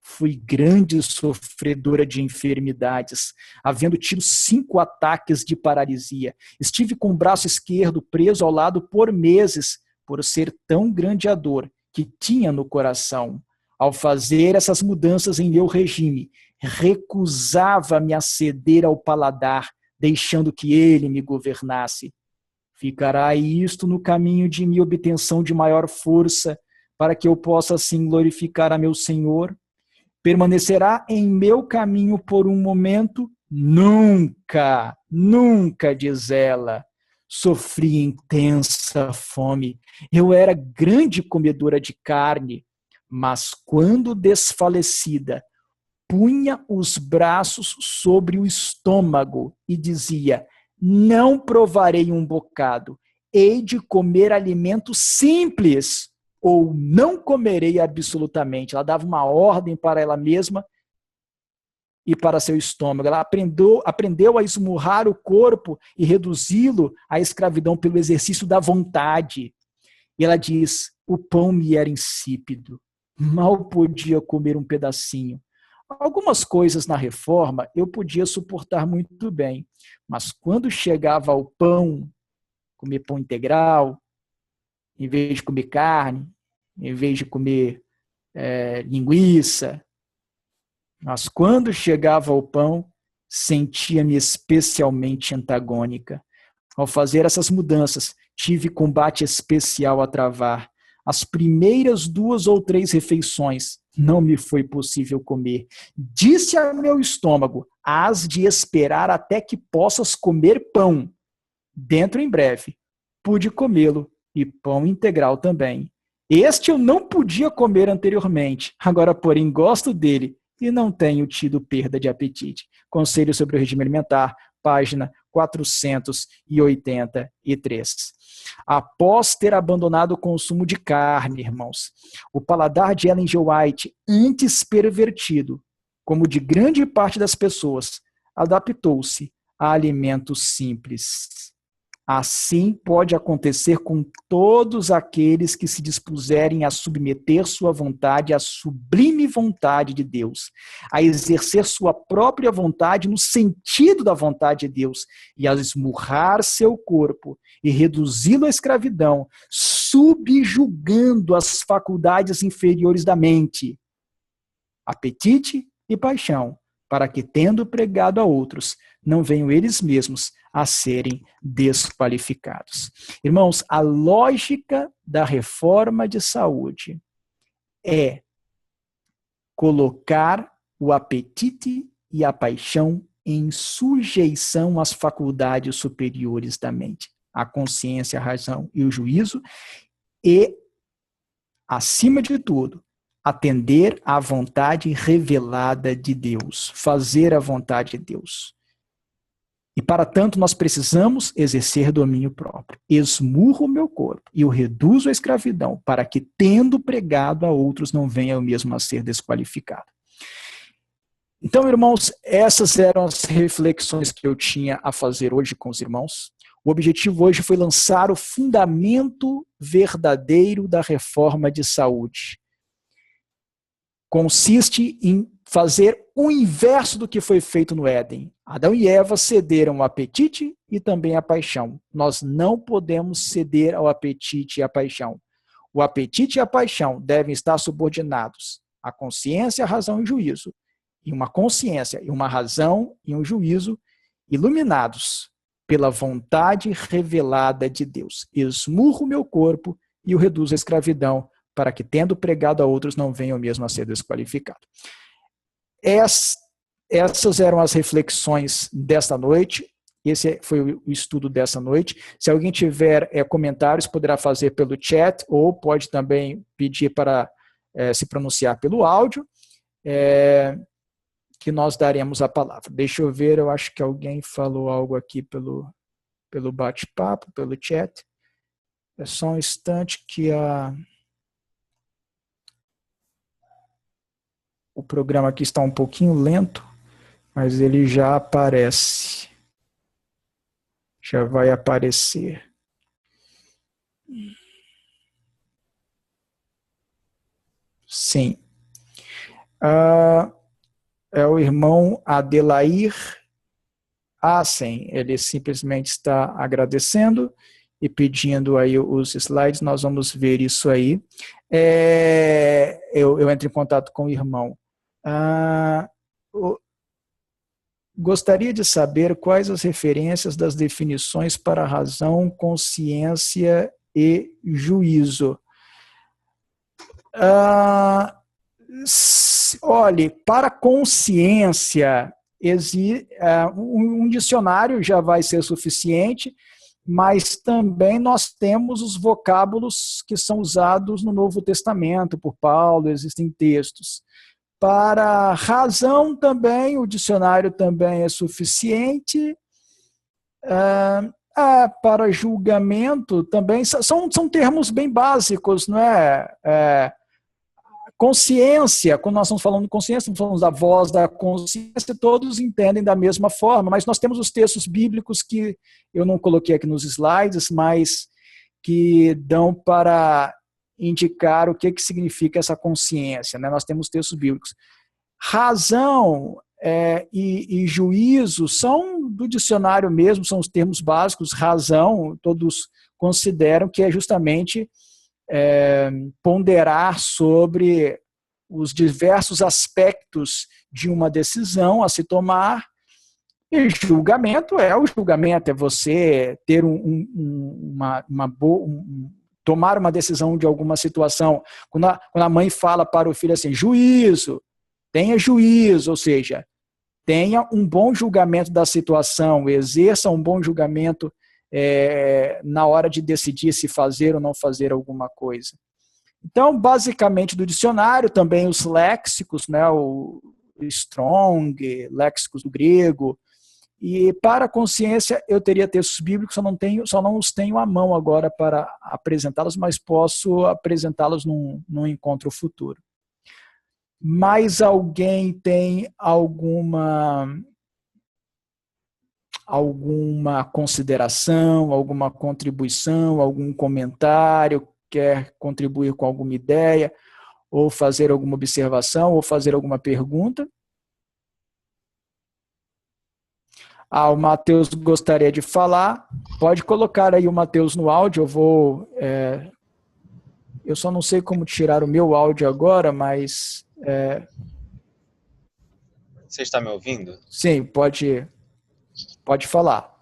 Fui grande sofredora de enfermidades, havendo tido 5 ataques de paralisia. Estive com o braço esquerdo preso ao lado por meses, por ser tão grande a dor, que tinha no coração ao fazer essas mudanças em meu regime. Recusava-me a ceder ao paladar, deixando que ele me governasse. Ficará isto no caminho de minha obtenção de maior força, para que eu possa assim glorificar a meu Senhor? Permanecerá em meu caminho por um momento? Nunca, nunca, diz ela. Sofri intensa fome. Eu era grande comedora de carne, mas quando desfalecida, punha os braços sobre o estômago e dizia: não provarei um bocado, hei de comer alimento simples, ou não comerei absolutamente. Ela dava uma ordem para ela mesma e para seu estômago. Ela aprendeu a esmurrar o corpo e reduzi-lo à escravidão pelo exercício da vontade. E ela diz: o pão me era insípido, mal podia comer um pedacinho. Algumas coisas na reforma eu podia suportar muito bem, mas quando chegava ao pão, comer pão integral, em vez de comer carne, em vez de comer linguiça, mas quando chegava ao pão, sentia-me especialmente antagônica. Ao fazer essas mudanças, tive combate especial a travar. As primeiras 2 ou 3 refeições não me foi possível comer. Disse a meu estômago: hás de esperar até que possas comer pão. Dentro em breve. Pude comê-lo, e pão integral também. Este eu não podia comer anteriormente, agora, porém, gosto dele e não tenho tido perda de apetite. Conselho sobre o regime alimentar, página 483. Após ter abandonado o consumo de carne, irmãos, o paladar de Ellen G. White, antes pervertido, como de grande parte das pessoas, adaptou-se a alimentos simples. Assim pode acontecer com todos aqueles que se dispuserem a submeter sua vontade à sublime vontade de Deus, a exercer sua própria vontade no sentido da vontade de Deus e a esmurrar seu corpo e reduzi-lo à escravidão, subjugando as faculdades inferiores da mente, apetite e paixão, para que, tendo pregado a outros, não venham eles mesmos a serem desqualificados. Irmãos, a lógica da reforma de saúde é colocar o apetite e a paixão em sujeição às faculdades superiores da mente, a consciência, a razão e o juízo, e, acima de tudo, atender à vontade revelada de Deus, fazer a vontade de Deus. E para tanto nós precisamos exercer domínio próprio. Esmurro o meu corpo e o reduzo à escravidão, para que, tendo pregado a outros, não venha eu mesmo a ser desqualificado. Então, irmãos, essas eram as reflexões que eu tinha a fazer hoje com os irmãos. O objetivo hoje foi lançar o fundamento verdadeiro da reforma de saúde. Consiste em fazer o inverso do que foi feito no Éden. Adão e Eva cederam ao apetite e também à paixão. Nós não podemos ceder ao apetite e à paixão. O apetite e a paixão devem estar subordinados à consciência, à razão e ao juízo. E uma consciência, e uma razão e um juízo iluminados pela vontade revelada de Deus. Esmurro meu corpo e o reduzo à escravidão, para que, tendo pregado a outros, não venham mesmo a ser desqualificado. Essas eram as reflexões desta noite. Esse foi o estudo dessa noite. Se alguém tiver comentários, poderá fazer pelo chat, ou pode também pedir para se pronunciar pelo áudio, que nós daremos a palavra. Deixa eu ver, eu acho que alguém falou algo aqui pelo bate-papo, pelo chat. É só um instante que o programa aqui está um pouquinho lento, mas ele já aparece. Já vai aparecer. Sim. É o irmão Adelair Assen. Ele simplesmente está agradecendo e pedindo aí os slides, nós vamos ver isso aí. Eu entro em contato com o irmão. Gostaria de saber quais as referências das definições para razão, consciência e juízo. Olhe, para consciência, um dicionário já vai ser suficiente, mas também nós temos os vocábulos que são usados no Novo Testamento por Paulo, existem textos. Para razão também, o dicionário também é suficiente. Para julgamento também, são termos bem básicos, não é? Consciência, quando nós estamos falando de consciência, estamos falando da voz da consciência, todos entendem da mesma forma, mas nós temos os textos bíblicos que eu não coloquei aqui nos slides, mas que dão para indicar o que significa essa consciência, né? Nós temos textos bíblicos. Razão e juízo são do dicionário mesmo, são os termos básicos. Razão, todos consideram que é justamente ponderar sobre os diversos aspectos de uma decisão a se tomar, e julgamento é o julgamento, é você ter tomar uma decisão de alguma situação. Quando a mãe fala para o filho assim, juízo, tenha juízo, ou seja, tenha um bom julgamento da situação, exerça um bom julgamento na hora de decidir se fazer ou não fazer alguma coisa. Então, basicamente, do dicionário, também os léxicos, né, o Strong, léxicos do grego. E para a consciência, eu teria textos bíblicos, só não os tenho à mão agora para apresentá-los, mas posso apresentá-los num encontro futuro. Mais alguém tem alguma consideração, alguma contribuição, algum comentário, quer contribuir com alguma ideia, ou fazer alguma observação, ou fazer alguma pergunta? O Matheus gostaria de falar. Pode colocar aí o Matheus no áudio, eu só não sei como tirar o meu áudio agora, mas... Você está me ouvindo? Sim, pode falar.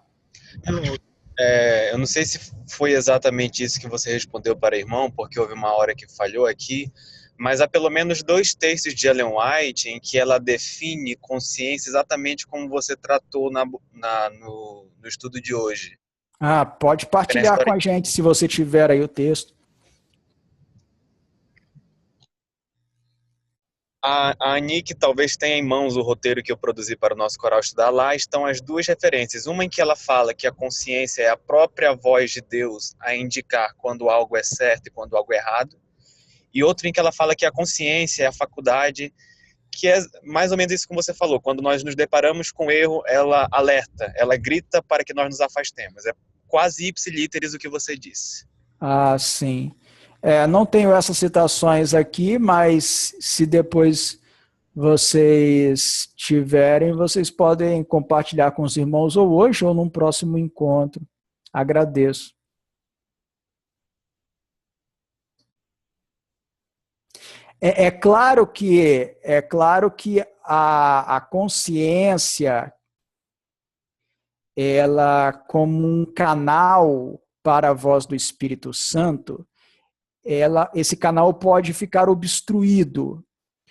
Eu não sei se foi exatamente isso que você respondeu para o irmão, porque houve uma hora que falhou aqui, mas há pelo menos 2 textos de Ellen White em que ela define consciência exatamente como você tratou no estudo de hoje. Pode partilhar com a gente, se você tiver aí o texto. A Anique talvez tenha em mãos o roteiro que eu produzi para o nosso coral estudar. Lá estão as 2 referências. Uma em que ela fala que a consciência é a própria voz de Deus a indicar quando algo é certo e quando algo é errado. E outra em que ela fala que a consciência é a faculdade, que é mais ou menos isso que você falou. Quando nós nos deparamos com erro, ela alerta, ela grita para que nós nos afastemos. É quase ipsilíteris o que você disse. Sim. Não tenho essas citações aqui, mas se depois vocês tiverem, vocês podem compartilhar com os irmãos ou hoje ou num próximo encontro. Agradeço. É claro que a consciência, ela como um canal para a voz do Espírito Santo, esse canal pode ficar obstruído.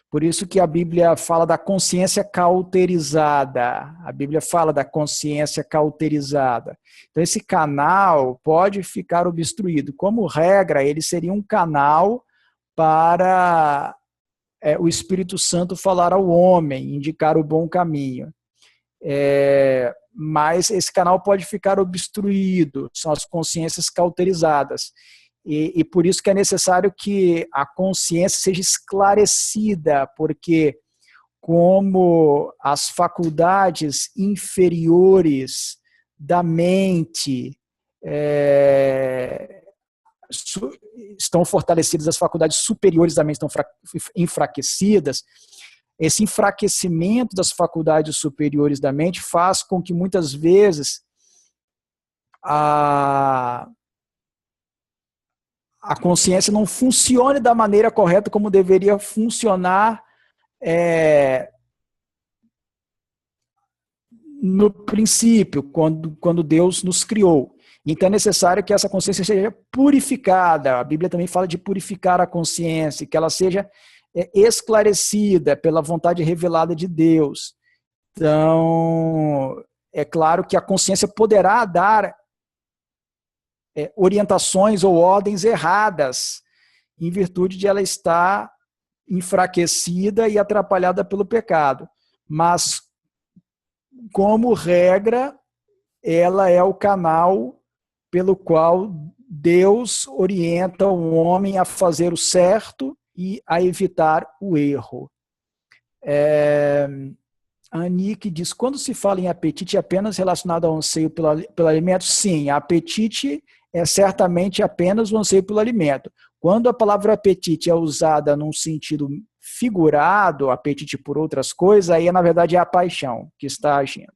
Por isso que a Bíblia fala da consciência cauterizada. A Bíblia fala da consciência cauterizada. Então, esse canal pode ficar obstruído. Como regra, ele seria um canal para o Espírito Santo falar ao homem, indicar o bom caminho. Mas esse canal pode ficar obstruído, são as consciências cauterizadas. E por isso que é necessário que a consciência seja esclarecida, porque como as faculdades inferiores da mente estão fortalecidas, as faculdades superiores da mente estão enfraquecidas, esse enfraquecimento das faculdades superiores da mente faz com que muitas vezes a consciência não funcione da maneira correta como deveria funcionar no princípio, quando Deus nos criou. Então é necessário que essa consciência seja purificada. A Bíblia também fala de purificar a consciência, que ela seja esclarecida pela vontade revelada de Deus. Então, é claro que a consciência poderá dar orientações ou ordens erradas, em virtude de ela estar enfraquecida e atrapalhada pelo pecado. Mas, como regra, ela é o canal pelo qual Deus orienta o homem a fazer o certo e a evitar o erro. A Anique diz, quando se fala em apetite, é apenas relacionado ao anseio pelo alimento? Sim, apetite é certamente apenas o anseio pelo alimento. Quando a palavra apetite é usada num sentido figurado, apetite por outras coisas, aí na verdade é a paixão que está agindo.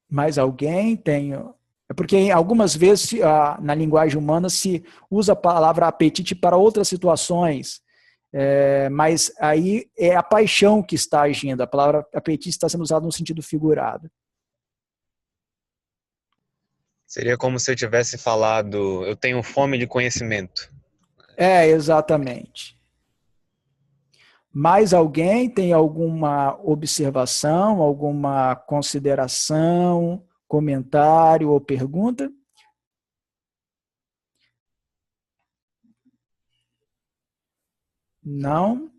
Mais alguém tem... É porque algumas vezes na linguagem humana se usa a palavra apetite para outras situações, mas aí é a paixão que está agindo. A palavra apetite está sendo usada no sentido figurado. Seria como se eu tivesse falado, eu tenho fome de conhecimento. Exatamente. Mais alguém tem alguma observação, alguma consideração, comentário ou pergunta? Não?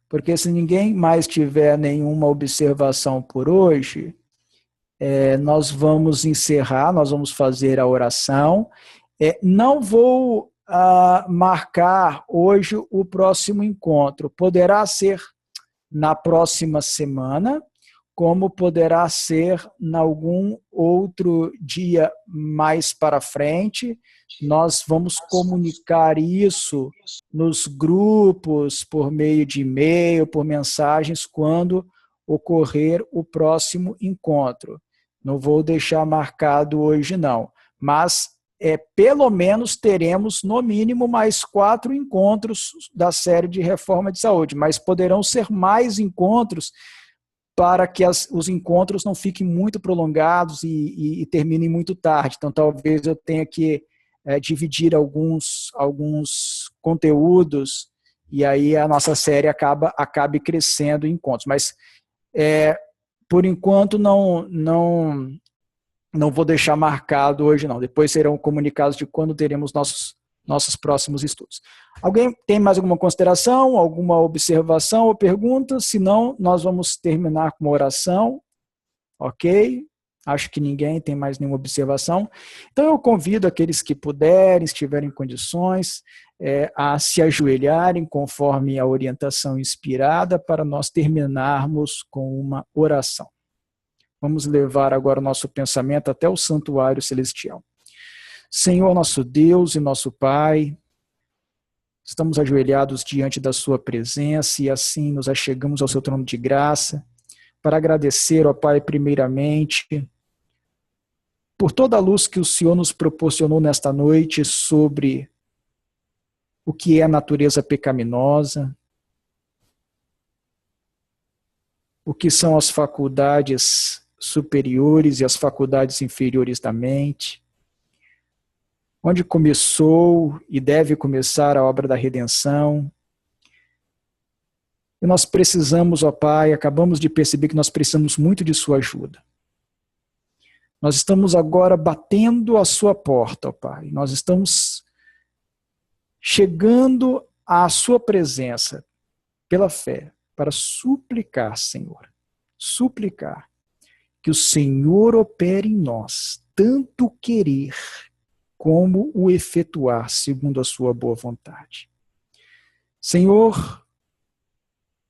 Porque se ninguém mais tiver nenhuma observação por hoje, nós vamos encerrar, nós vamos fazer a oração. Não vou marcar hoje o próximo encontro. Poderá ser na próxima semana, como poderá ser em algum outro dia mais para frente. Nós vamos comunicar isso nos grupos, por meio de e-mail, por mensagens, quando ocorrer o próximo encontro. Não vou deixar marcado hoje, não. Mas, pelo menos, teremos, no mínimo, mais 4 encontros da série de reforma de saúde. Mas poderão ser mais encontros para que os encontros não fiquem muito prolongados e terminem muito tarde. Então, talvez eu tenha que dividir alguns conteúdos e aí a nossa série acabe crescendo em encontros. Mas, por enquanto, não vou deixar marcado hoje, não. Depois serão comunicados de quando teremos nossos próximos estudos. Alguém tem mais alguma consideração, alguma observação ou pergunta? Se não, nós vamos terminar com uma oração. Ok? Acho que ninguém tem mais nenhuma observação. Então eu convido aqueles que puderem, estiverem em condições, a se ajoelharem conforme a orientação inspirada para nós terminarmos com uma oração. Vamos levar agora o nosso pensamento até o santuário celestial. Senhor, nosso Deus e nosso Pai, estamos ajoelhados diante da sua presença e assim nos achegamos ao seu trono de graça para agradecer, ó Pai, primeiramente, por toda a luz que o Senhor nos proporcionou nesta noite sobre o que é a natureza pecaminosa, o que são as faculdades superiores e as faculdades inferiores da mente, onde começou e deve começar a obra da redenção. E nós precisamos, ó Pai, acabamos de perceber que nós precisamos muito de sua ajuda. Nós estamos agora batendo a sua porta, ó Pai. Nós estamos chegando à sua presença pela fé para suplicar, Senhor, suplicar que o Senhor opere em nós tanto querer como o efetuar segundo a sua boa vontade. Senhor,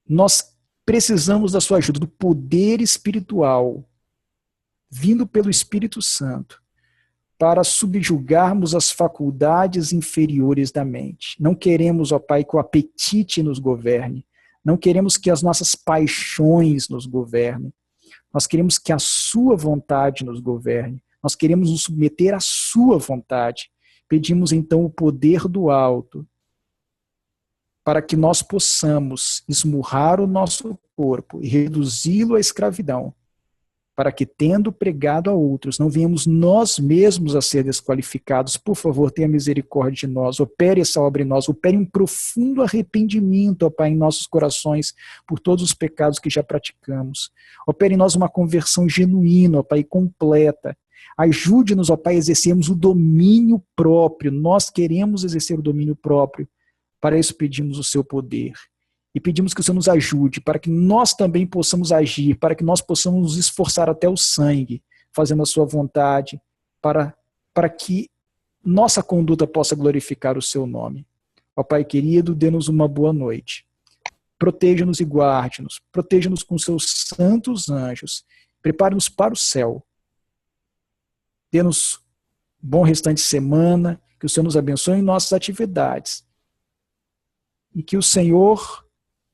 nós precisamos da sua ajuda, do poder espiritual, vindo pelo Espírito Santo, para subjugarmos as faculdades inferiores da mente. Não queremos, ó Pai, que o apetite nos governe, não queremos que as nossas paixões nos governem. Nós queremos que a sua vontade nos governe. Nós queremos nos submeter à sua vontade. Pedimos então o poder do alto para que nós possamos esmurrar o nosso corpo e reduzi-lo à escravidão, para que, tendo pregado a outros, não venhamos nós mesmos a ser desqualificados. Por favor, tenha misericórdia de nós, opere essa obra em nós, opere um profundo arrependimento, ó Pai, em nossos corações, por todos os pecados que já praticamos. Opere em nós uma conversão genuína, ó Pai, completa. Ajude-nos, ó Pai, a exercermos o domínio próprio. Nós queremos exercer o domínio próprio. Para isso pedimos o seu poder. E pedimos que o Senhor nos ajude, para que nós também possamos agir, para que nós possamos nos esforçar até o sangue, fazendo a sua vontade, para que nossa conduta possa glorificar o seu nome. Ó Pai querido, dê-nos uma boa noite. Proteja-nos e guarde-nos. Proteja-nos com seus santos anjos. Prepare-nos para o céu. Dê-nos bom restante de semana, que o Senhor nos abençoe em nossas atividades. E que o Senhor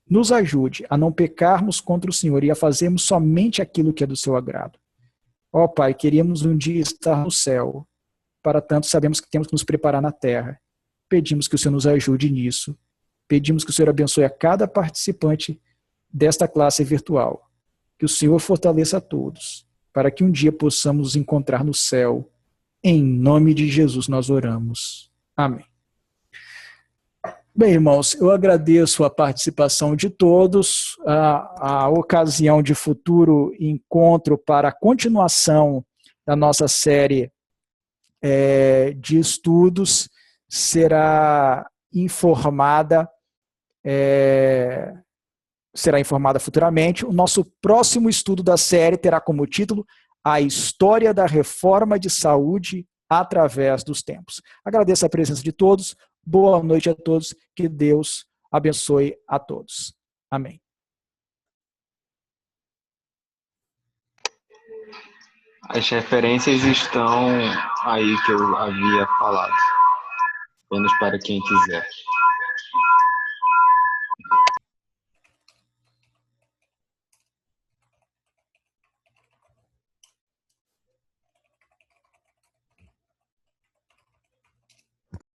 nos ajude a não pecarmos contra o Senhor e a fazermos somente aquilo que é do seu agrado. Ó Pai, queríamos um dia estar no céu. Para tanto, sabemos que temos que nos preparar na terra. Pedimos que o Senhor nos ajude nisso. Pedimos que o Senhor abençoe a cada participante desta classe virtual. Que o Senhor fortaleça a todos, para que um dia possamos nos encontrar no céu. Em nome de Jesus nós oramos. Amém. Bem, irmãos, eu agradeço a participação de todos, a ocasião de futuro encontro para a continuação da nossa série de estudos será informada futuramente. O nosso próximo estudo da série terá como título A História da Reforma de Saúde através dos Tempos. Agradeço a presença de todos. Boa noite a todos, que Deus abençoe a todos. Amém. As referências estão aí que eu havia falado. Menos para quem quiser.